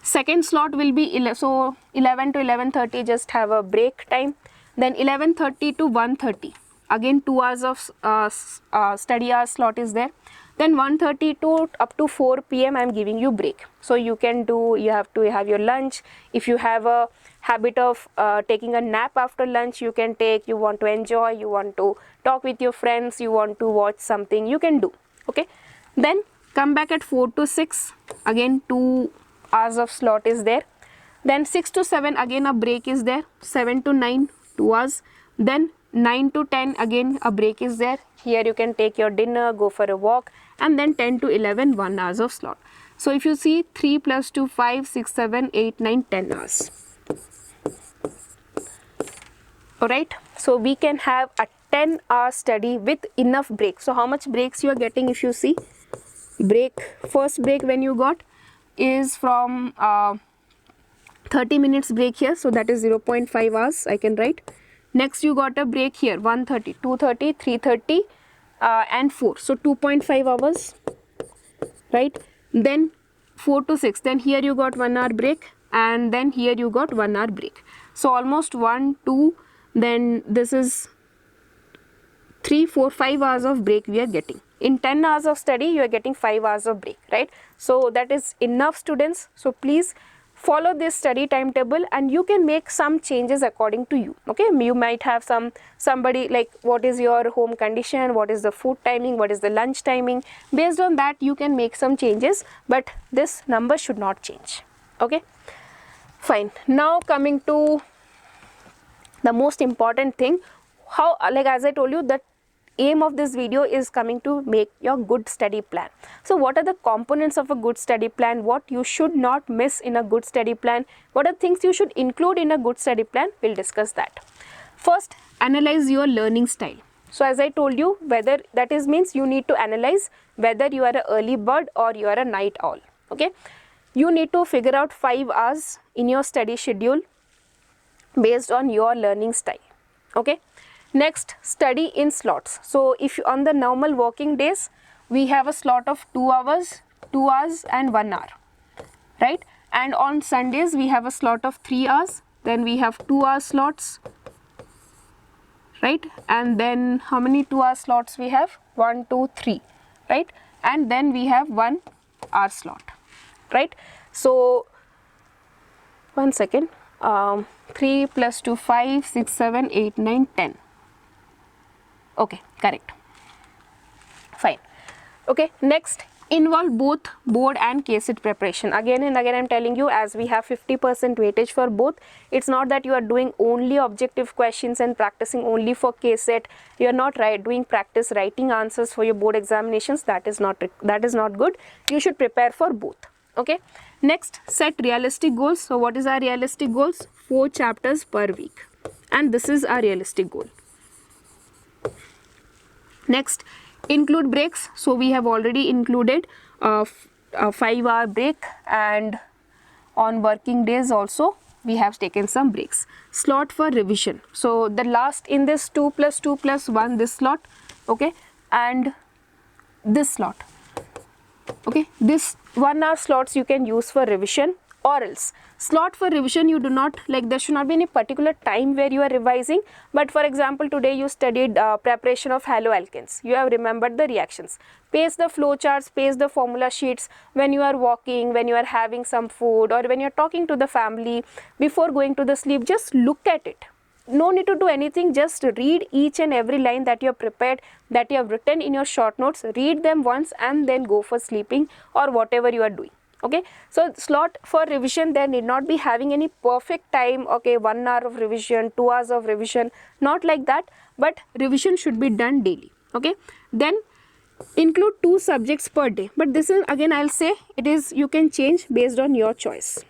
second slot will be 11 to 11:30, just have a break time. Then 11:30 to 1:30, again 2 hours of study hour slot is there. Then 1:30 to up to 4 p.m. I am giving you break. So you can do, you have to have your lunch. If you have a habit of taking a nap after lunch, you can take. You want to enjoy, you want to talk with your friends, you want to watch something, you can do. Okay, then come back at 4 to 6, again 2 hours of slot is there. Then 6 to 7, again a break is there. 7 to 9, 2 hours. Then 9 to 10, again a break is there. Here you can take your dinner, go for a walk. And then 10 to 11, 1 hours of slot. So if you see 3 plus 2, 5, 6, 7, 8, 9, 10 hours. Alright, so we can have a 10-hour study with enough break. So how much breaks you are getting? If you see, first break when you got is from 30 minutes break here, so that is 0.5 hours I can write. Next you got a break here, 1:30, 2:30, 3:30 and 4, so 2.5 hours, right? Then 4 to 6, then here you got 1 hour break, and then here you got 1 hour break. So almost 1, 2, then this is 3, 4, 5 hours of break we are getting. In 10 hours of study, you are getting 5 hours of break, right? So that is enough, students. So please follow this study timetable, and you can make some changes according to you. Okay, you might have somebody like, what is your home condition, what is the food timing, what is the lunch timing. Based on that, you can make some changes, but this number should not change. Okay, fine. Now coming to the most important thing, how, like as I told you, that aim of this video is coming to make your good study plan. So what are the components of a good study plan? What you should not miss in a good study plan? What are things you should include in a good study plan? We'll discuss that. First, analyze your learning style. So as I told you, whether that is means you need to analyze whether you are an early bird or you are a night owl. Okay, you need to figure out 5 hours in your study schedule based on your learning style. Okay, next, study in slots. So if on the normal working days, we have a slot of 2 hours, 2 hours and 1 hour, right? And on Sundays we have a slot of 3 hours, then we have 2 hour slots, right? And then how many 2 hour slots we have? 1, 2, 3, right? And then we have 1 hour slot, right? So 1 second, 3 plus 2, 5, 6, 7, 8, 9, 10. Okay, correct. Fine. Okay, next, involve both board and KCET preparation. Again and again I am telling you, as we have 50% weightage for both, it's not that you are doing only objective questions and practicing only for KCET. You are not doing practice writing answers for your board examinations. That is not good. You should prepare for both. Okay, next, set realistic goals. So what is our realistic goals? 4 chapters per week, and this is our realistic goal. Next, include breaks. So we have already included a 5-hour break, and on working days also we have taken some breaks. Slot for revision. So the last in this 2 plus 2 plus 1, this slot, okay, and this slot. Okay, this 1 hour slots you can use for revision, or else slot for revision you do not, like, there should not be any particular time where you are revising. But for example, today you studied preparation of haloalkanes, you have remembered the reactions, paste the flow charts, paste the formula sheets when you are walking, when you are having some food, or when you are talking to the family before going to the sleep. Just look at it. No need to do anything, just read each and every line that you have prepared, that you have written in your short notes. Read them once and then go for sleeping or whatever you are doing. Okay, so slot for revision, there need not be having any perfect time. Okay, 1 hour of revision, 2 hours of revision, not like that, but revision should be done daily. Okay, then include 2 subjects per day, but this is, again I'll say, it is, you can change based on your choice.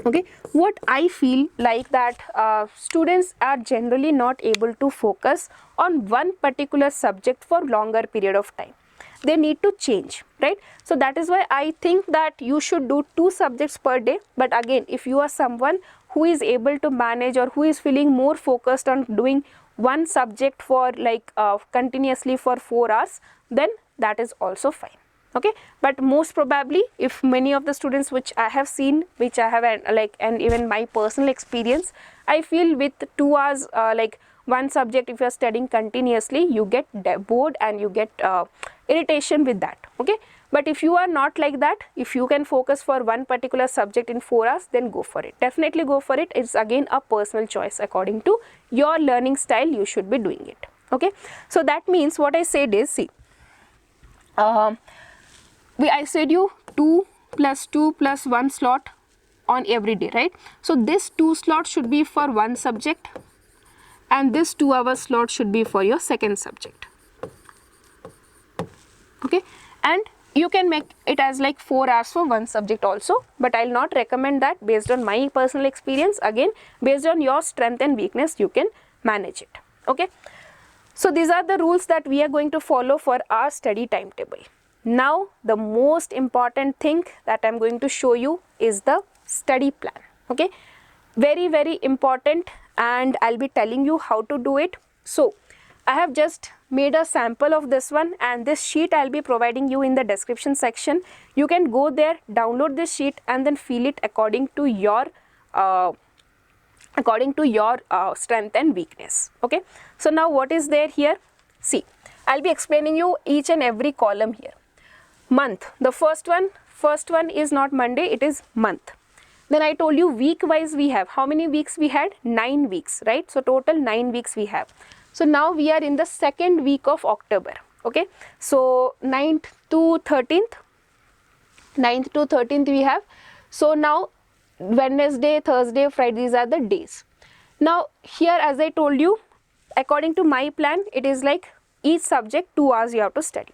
Okay, what I feel like that students are generally not able to focus on one particular subject for longer period of time. they need to change, right? So that is why I think that you should do 2 subjects per day. But again, if you are someone who is able to manage or who is feeling more focused on doing one subject for like continuously for 4 hours, then that is also fine. Okay, but most probably if many of the students which I have seen, which I have and even my personal experience, I feel with 2 hours like one subject, if you are studying continuously, you get bored and you get irritation with that. Okay, but if you are not like that, if you can focus for one particular subject in 4 hours, then go for it. Definitely go for it. It's again a personal choice. According to your learning style, you should be doing it. Okay, so that means what I said is, see, I said you 2 plus 2 plus 1 slot on every day, right? So this 2 slot should be for one subject and this 2 hour slot should be for your second subject. Okay, and you can make it as like 4 hours for one subject also, but I'll not recommend that based on my personal experience. Again, based on your strength and weakness, you can manage it. Okay, so these are the rules that we are going to follow for our study timetable. Now the most important thing that I'm going to show you is the study plan. Okay, very, very important, and I'll be telling you how to do it. So I have just made a sample of this one, and this sheet I'll be providing you in the description section. You can go there, download this sheet and then fill it according to your strength and weakness. Okay, so now what is there here? See, I'll be explaining you each and every column here. Month, the first one is not Monday, it is month. Then I told you week wise we have, how many weeks we had? 9 weeks, right? So total 9 weeks we have. So now we are in the second week of October. Okay, so 9th to 13th we have. So now Wednesday, Thursday, Friday, these are the days. Now here, as I told you, according to my plan, it is like each subject 2 hours you have to study.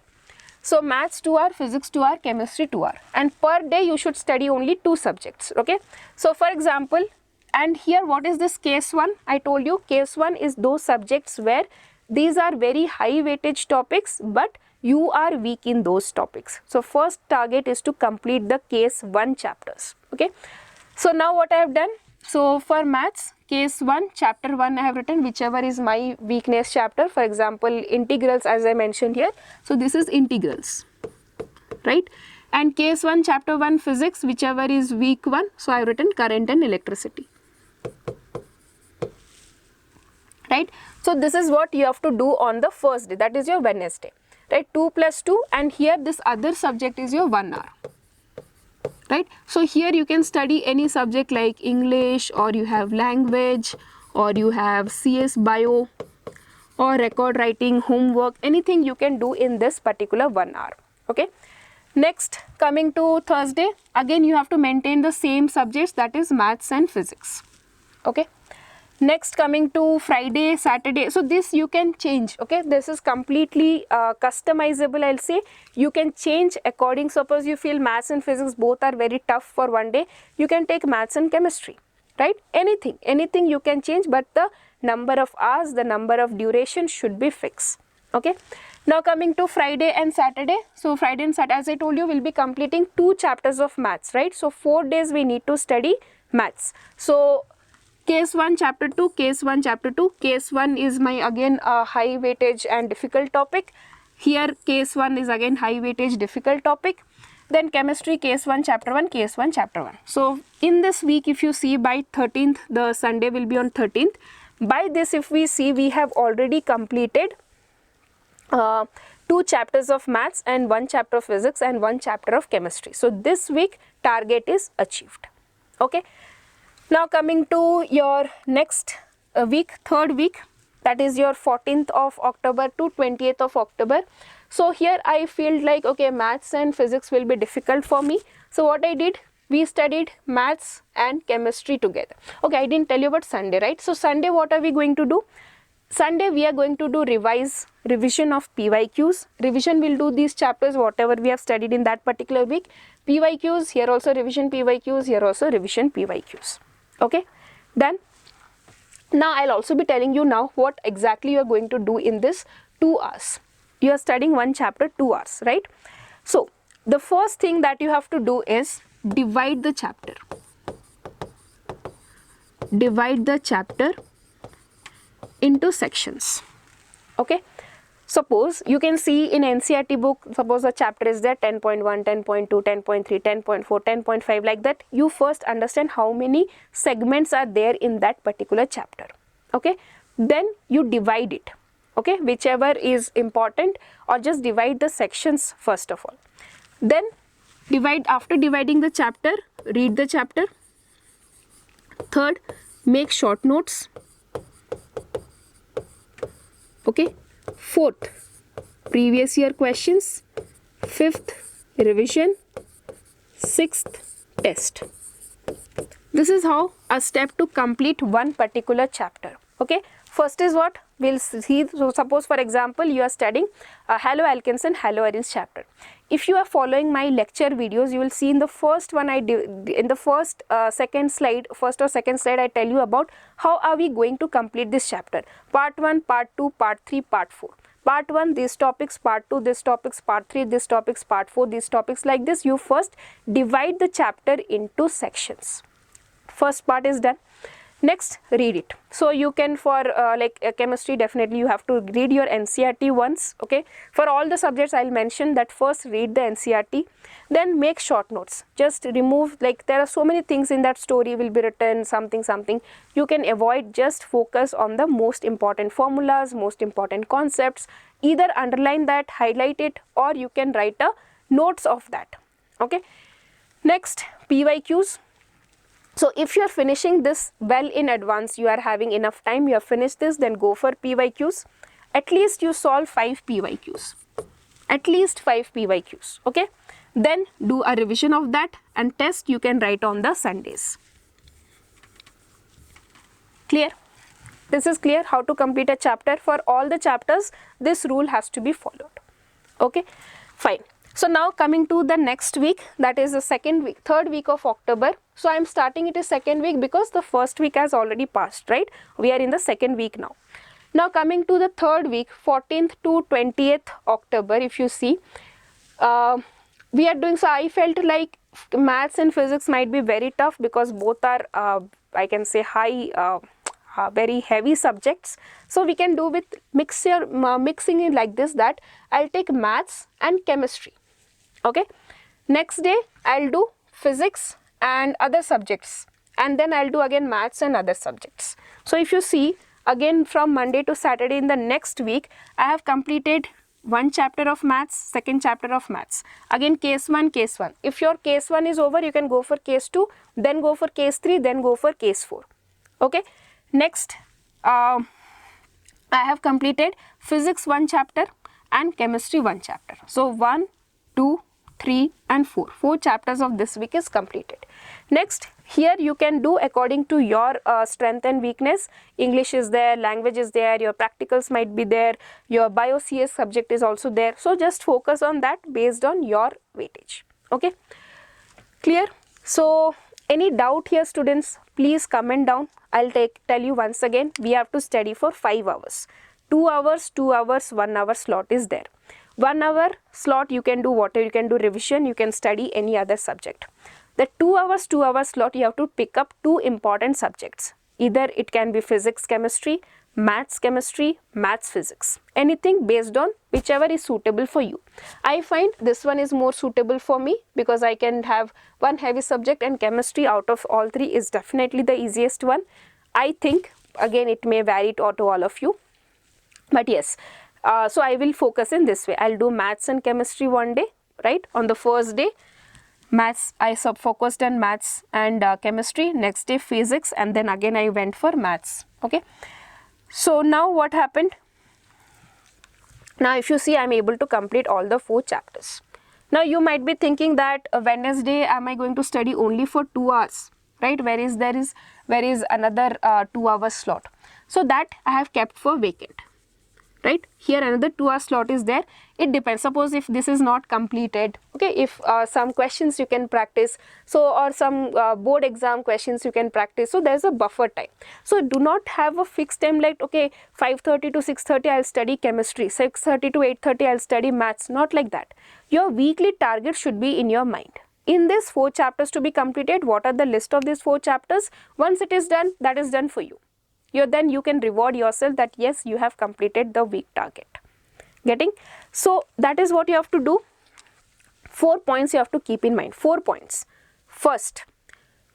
So maths 2 hour, physics 2 hour, chemistry 2 hour, and per day you should study only 2 subjects. Okay, so for example, and here what is this case 1? I told you case 1 is those subjects where these are very high weightage topics, but you are weak in those topics. So first target is to complete the case 1 chapters. Okay, so now what I have done, so for maths case 1 chapter 1 I have written whichever is my weakness chapter. For example, integrals, as I mentioned here, so this is integrals, right? And case 1 chapter 1 physics, whichever is weak 1, so I have written current and electricity, right? So this is what you have to do on the first day, that is your Wednesday, right? 2 plus 2, and here this other subject is your 1 hour. Right, so here you can study any subject like English, or you have language, or you have CS bio, or record writing, homework, anything you can do in this particular 1 hour. Okay, next coming to Thursday, again you have to maintain the same subjects, that is maths and physics. Okay, next coming to Friday, Saturday, so this you can change. Okay, this is completely customizable, I'll say. You can change according, suppose you feel maths and physics both are very tough for one day, you can take maths and chemistry, right? Anything you can change, but the number of hours, the number of duration should be fixed. Okay, now coming to Friday and Saturday, so Friday and Saturday, as I told you, we'll be completing 2 chapters of maths, right? So 4 days we need to study maths. So case 1 chapter 2, case 1 chapter 2, case 1 is my again high weightage and difficult topic. Here case 1 is again high weightage difficult topic. Then chemistry case 1 chapter 1, case 1 chapter 1. So in this week, if you see by 13th, the Sunday will be on 13th. By this, if we see, we have already completed 2 chapters of maths and 1 chapter of physics and 1 chapter of chemistry. So this week target is achieved. Okay, now coming to your next week, third week, that is your 14th of October to 20th of October. So here I feel like, okay, maths and physics will be difficult for me. So what I did, we studied maths and chemistry together. Okay, I didn't tell you about Sunday, right? So Sunday, what are we going to do? Sunday we are going to do revision of PYQs. Revision will do these chapters whatever we have studied in that particular week. PYQs, here also revision PYQs, here also revision PYQs. Okay, done. Now I'll also be telling you now what exactly you are going to do in this 2 hours. You are studying one chapter 2 hours, right? So the first thing that you have to do is divide the chapter. Divide the chapter into sections. Okay. Suppose you can see in NCERT book, suppose a chapter is there 10.1, 10.2, 10.3, 10.4, 10.5 like that. You first understand how many segments are there in that particular chapter. Okay. Then you divide it. Okay. Whichever is important, or just divide the sections first of all. Then divide, after dividing the chapter, read the chapter. Third, make short notes. Okay. Fourth, previous year questions. Fifth, revision. Sixth, test. This is how a step to complete one particular chapter. Okay. First is what? We'll see. So suppose for example, you are studying haloalkanes and haloarenes chapter. If you are following my lecture videos, you will see in the first one in the first or second slide I tell you about how are we going to complete this chapter. Part 1, part 2, part 3, part 4. Part 1 these topics, part 2 this topics, part 3 this topics, part 4 these topics, like this. You first divide the chapter into sections. First part is done. Next, read it. So you can, for chemistry, definitely you have to read your NCERT once. Okay. For all the subjects, I'll mention that first read the NCERT, then make short notes. Just remove, like there are so many things in that story will be written, something. You can avoid, just focus on the most important formulas, most important concepts. Either underline that, highlight it, or you can write a notes of that. Okay. Next, PYQs. So if you are finishing this well in advance, you are having enough time, you have finished this, then go for PYQs. At least you solve 5 PYQs. At least 5 PYQs. Okay. Then do a revision of that, and test you can write on the Sundays. Clear? This is clear how to complete a chapter. For all the chapters, this rule has to be followed. Okay. Fine. So now coming to the next week, that is the third week of October. So I am starting it as second week because the first week has already passed, right? We are in the second week now. Now coming to the third week, 14th to 20th October, if you see, we are doing, so I felt like maths and physics might be very tough because both are, I can say, very heavy subjects. So we can do with mixing it like this, that I'll take maths and chemistry. Okay. Next day I'll do physics and other subjects, and then I'll do again maths and other subjects. So if you see, again from Monday to Saturday in the next week, I have completed one chapter of maths, second chapter of maths. Again case 1. If your case 1 is over, you can go for case 2, then go for case 3, then go for case 4. Okay. Next, I have completed physics 1 chapter and chemistry 1 chapter. So 1, 2, 3 and 4. 4 chapters of this week is completed. Next, here you can do according to your strength and weakness. English is there, language is there, your practicals might be there, your bio CS subject is also there. So just focus on that based on your weightage. Okay. Clear? So any doubt here, students, please comment down. I'll tell you once again, we have to study for 5 hours. 2 hours, 2 hours, 1 hour slot is there. 1 hour slot you can do whatever, you can do revision, you can study any other subject. The 2 hours, 2 hour slot, you have to pick up 2 important subjects. Either it can be physics, chemistry, maths, chemistry, maths, physics. Anything based on whichever is suitable for you. I find this one is more suitable for me because I can have one heavy subject, and chemistry out of all 3 is definitely the easiest one. I think, again, it may vary to all of you. But yes, so I will focus in this way. I'll do maths and chemistry one day, right? On the first day, maths, I focused on maths and chemistry. Next day, physics, and then again I went for maths. Okay. So now what happened? Now if you see, I'm able to complete all the 4 chapters. Now you might be thinking that Wednesday, am I going to study only for 2 hours, right? Where is another 2 hour slot? So that I have kept for vacant. right? Here another 2-hour slot is there. It depends. Suppose if this is not completed, okay, if some questions you can practice, so or some board exam questions you can practice, so there's a buffer time. So do not have a fixed time like, okay, 5:30 to 6:30 I'll study chemistry, 6:30 to 8:30 I'll study maths. Not like that. Your weekly target should be in your mind. In this 4 chapters to be completed, what are the list of these 4 chapters? Once it is done, that is done for you. Then you can reward yourself that yes, you have completed the week target. Getting? So that is what you have to do. 4 points you have to keep in mind. 4 points. First,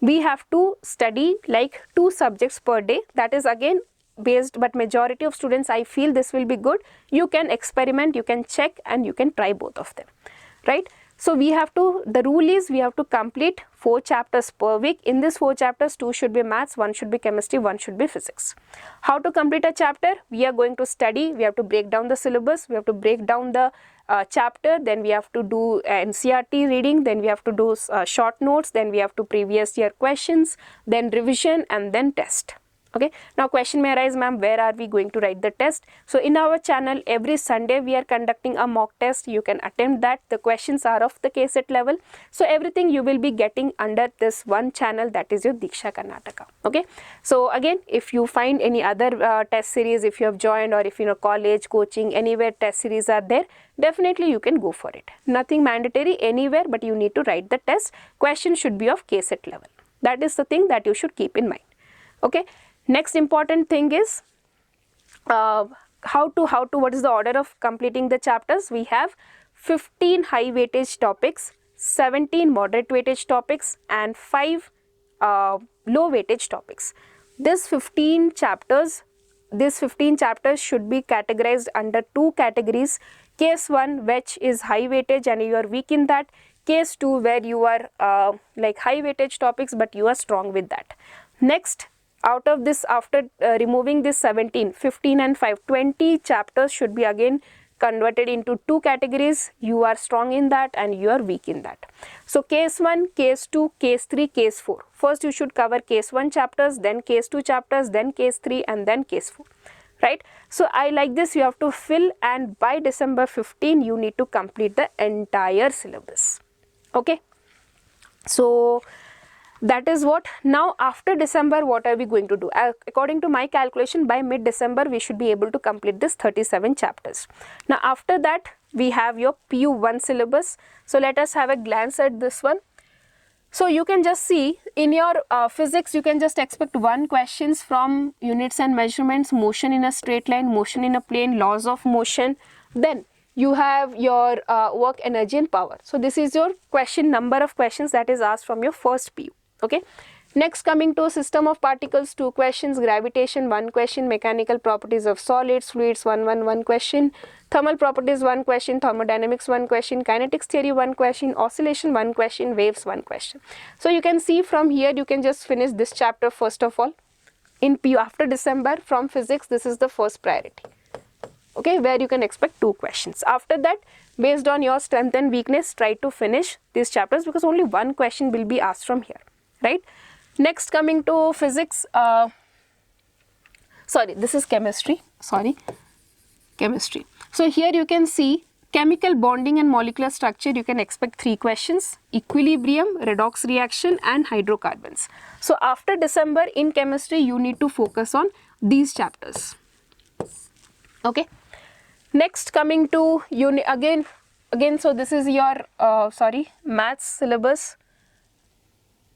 we have to study like 2 subjects per day. That is again based, but majority of students, I feel this will be good. You can experiment, you can check, and you can try both of them, right? So we have to, the rule is we have to complete 4 chapters per week. In this 4 chapters, 2 should be maths, 1 should be chemistry, 1 should be physics. How to complete a chapter? We are going to study, we have to break down the syllabus, we have to break down the chapter, then we have to do NCERT reading, then we have to do short notes, then we have to previous year questions, then revision, and then test. Okay, now question may arise, ma'am, where are we going to write the test? So in our channel, every Sunday we are conducting a mock test. You can attempt that. The questions are of the KCET level. So everything you will be getting under this one channel, that is your Diksha Karnataka. Okay, so again, if you find any other test series, if you have joined, or if you know college, coaching, anywhere test series are there, definitely you can go for it. Nothing mandatory anywhere, but you need to write the test. Question should be of KCET level. That is the thing that you should keep in mind. Okay. Next important thing is what is the order of completing the chapters? We have 15 high weightage topics, 17 moderate weightage topics, and 5 low weightage topics. These 15 chapters should be categorized under 2 categories. Case 1, which is high weightage and you are weak in that. Case 2, where you are like high weightage topics but you are strong with that. Next, out of this, after removing this 17, 15 and 5, 20 chapters should be again converted into 2 categories. You are strong in that and you are weak in that. So case 1, case 2, case 3, case 4. First you should cover case 1 chapters, then case 2 chapters, then case 3, and then case 4. Right? So I like this, you have to fill, and by December 15 you need to complete the entire syllabus. Okay? So that is what. Now after December, what are we going to do? According to my calculation, by mid-December we should be able to complete this 37 chapters. Now after that we have your PU1 syllabus. So let us have a glance at this one. So you can just see in your physics, you can just expect 1 questions from units and measurements, motion in a straight line, motion in a plane, laws of motion. Then you have your work, energy and power. So this is your question, number of questions that is asked from your first PU. Okay. Next, coming to system of particles, 2 questions, gravitation 1 question, mechanical properties of solids, fluids 1 question, thermal properties 1 question, thermodynamics 1 question, kinetics theory 1 question, oscillation 1 question, waves 1 question. So you can see from here, you can just finish this chapter first of all. In PU after December, from physics, this is the first priority. Okay, where you can expect 2 questions. After that, based on your strength and weakness, try to finish these chapters because only 1 question will be asked from here. Right? Next, coming to physics, this is chemistry, chemistry. So here you can see chemical bonding and molecular structure, you can expect 3 questions, equilibrium, redox reaction and hydrocarbons. So after December in chemistry, you need to focus on these chapters. Okay. Next, coming to again, so this is your, maths syllabus.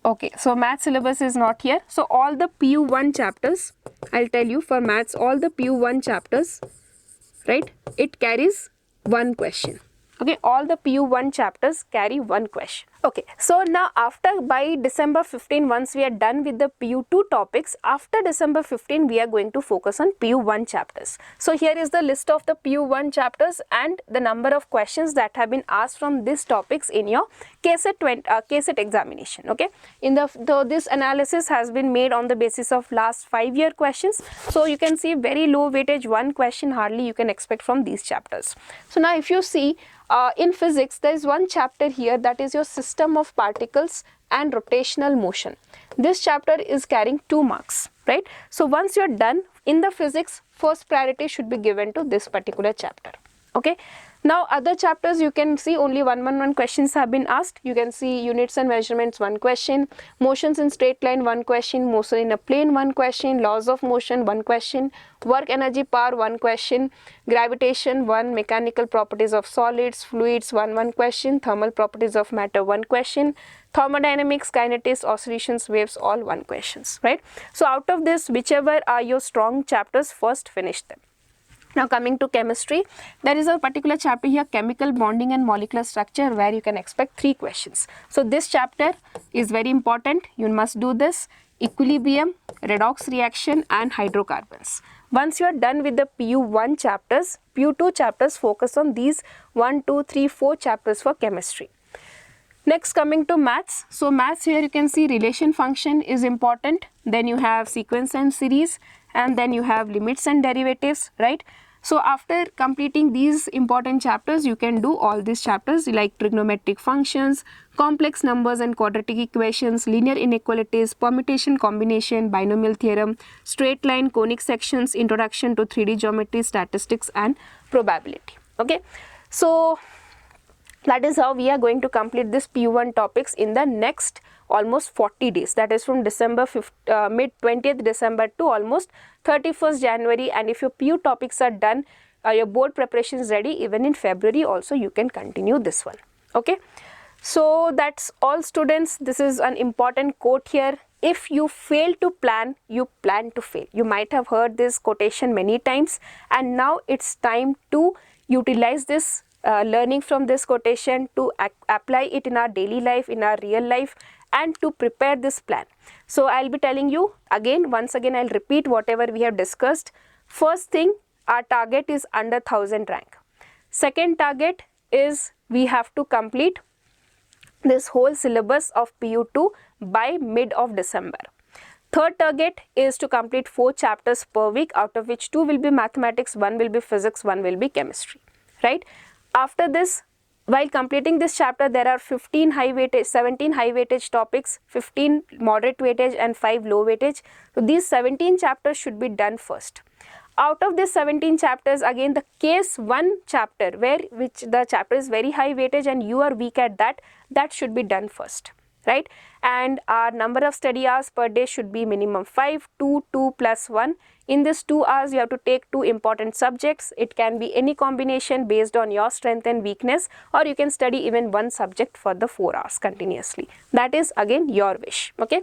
Okay, so math syllabus is not here. So all the PU1 chapters, I'll tell you for maths, all the PU1 chapters, right, it carries 1 question. Okay, all the PU1 chapters carry 1 question. Okay, so now by December 15, once we are done with the PU2 topics, after December 15, we are going to focus on PU1 chapters. So here is the list of the PU1 chapters and the number of questions that have been asked from these topics in your KCET examination. Okay, this analysis has been made on the basis of last 5-year questions. So you can see very low weightage, 1 question hardly you can expect from these chapters. So now if you see, in physics, there is 1 chapter here, that is your system of particles and rotational motion. This chapter is carrying 2 marks. right? So once you're done in the physics, first priority should be given to this particular chapter. Okay, now other chapters you can see only 1 questions have been asked. You can see units and measurements, 1 question, motions in straight line, 1 question, motion in a plane, 1 question, laws of motion, 1 question, work energy power, 1 question, gravitation, 1, mechanical properties of solids, fluids, 1 question, thermal properties of matter, 1 question, thermodynamics, kinetics, oscillations, waves, all 1 questions, right? So out of this, whichever are your strong chapters, first finish them. Now coming to chemistry, there is a particular chapter here, chemical bonding and molecular structure, where you can expect 3 questions. So this chapter is very important. You must do this: equilibrium, redox reaction and hydrocarbons. Once you are done with the PU1 chapters, PU2 chapters focus on these 1, 2, 3, 4 chapters for chemistry. Next, coming to maths. So maths, here you can see relation function is important. Then you have sequence and series, and then you have limits and derivatives, right? So after completing these important chapters, you can do all these chapters like trigonometric functions, complex numbers and quadratic equations, linear inequalities, permutation combination, binomial theorem, straight line, conic sections, introduction to 3D geometry, statistics and probability. Okay, so that is how we are going to complete this PU1 topics in the next almost 40 days. That is from mid 20th December to almost 31st January. And if your PU topics are done, your board preparation is ready, even in February also you can continue this one. Okay. So that's all, students. This is an important quote here. If you fail to plan, you plan to fail. You might have heard this quotation many times, and now it's time to utilize this learning from this quotation to apply it in our daily life, in our real life, and to prepare this plan. So I'll be telling you again, once again I'll repeat whatever we have discussed. First thing, our target is under 1000 rank. Second target is we have to complete this whole syllabus of PU2 by mid of December. Third target is to complete 4 chapters per week, out of which 2 will be mathematics, 1 will be physics, 1 will be chemistry, right? After this, while completing this chapter, there are 17 high weightage topics, 15 moderate weightage and 5 low weightage. So these 17 chapters should be done first. Out of these 17 chapters, again the case 1 chapter, which the chapter is very high weightage and you are weak at that, that should be done first, right? And our number of study hours per day should be minimum 5, 2, 2 plus 1. In this 2 hours, you have to take 2 important subjects. It can be any combination based on your strength and weakness, or you can study even 1 subject for the 4 hours continuously. That is again your wish. Okay.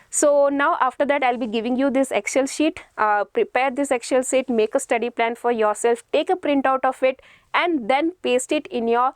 So now after that, I'll be giving you this Excel sheet. Prepare this Excel sheet, make a study plan for yourself, take a printout of it, and then paste it in your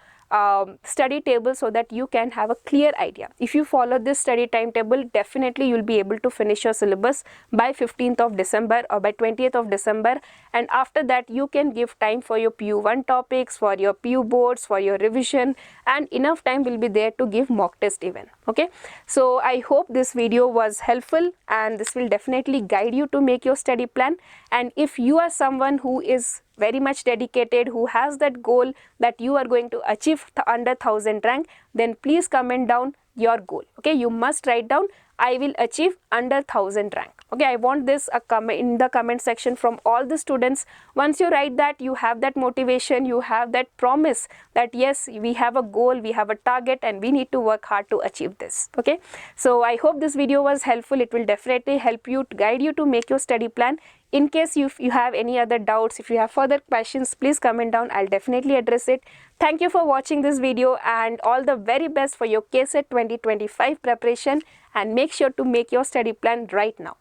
study table so that you can have a clear idea. If you follow this study timetable, definitely you'll be able to finish your syllabus by 15th of December or by 20th of December, and after that you can give time for your PU1 topics, for your PU boards, for your revision, and enough time will be there to give mock test even. Okay, so I hope this video was helpful, and this will definitely guide you to make your study plan. And if you are someone who is very much dedicated, who has that goal that you are going to achieve under 1000 rank, then please comment down your goal. Okay, you must write down, I will achieve under 1000 rank. Okay, I want this in the comment section from all the students. Once you write that, you have that motivation, you have that promise that yes, we have a goal, we have a target, and we need to work hard to achieve this. Okay, so I hope this video was helpful. It will definitely help you, to guide you to make your study plan. In case you have any other doubts, if you have further questions, please comment down. I'll definitely address it. Thank you for watching this video, and all the very best for your KCET 2025 preparation, and make sure to make your study plan right now.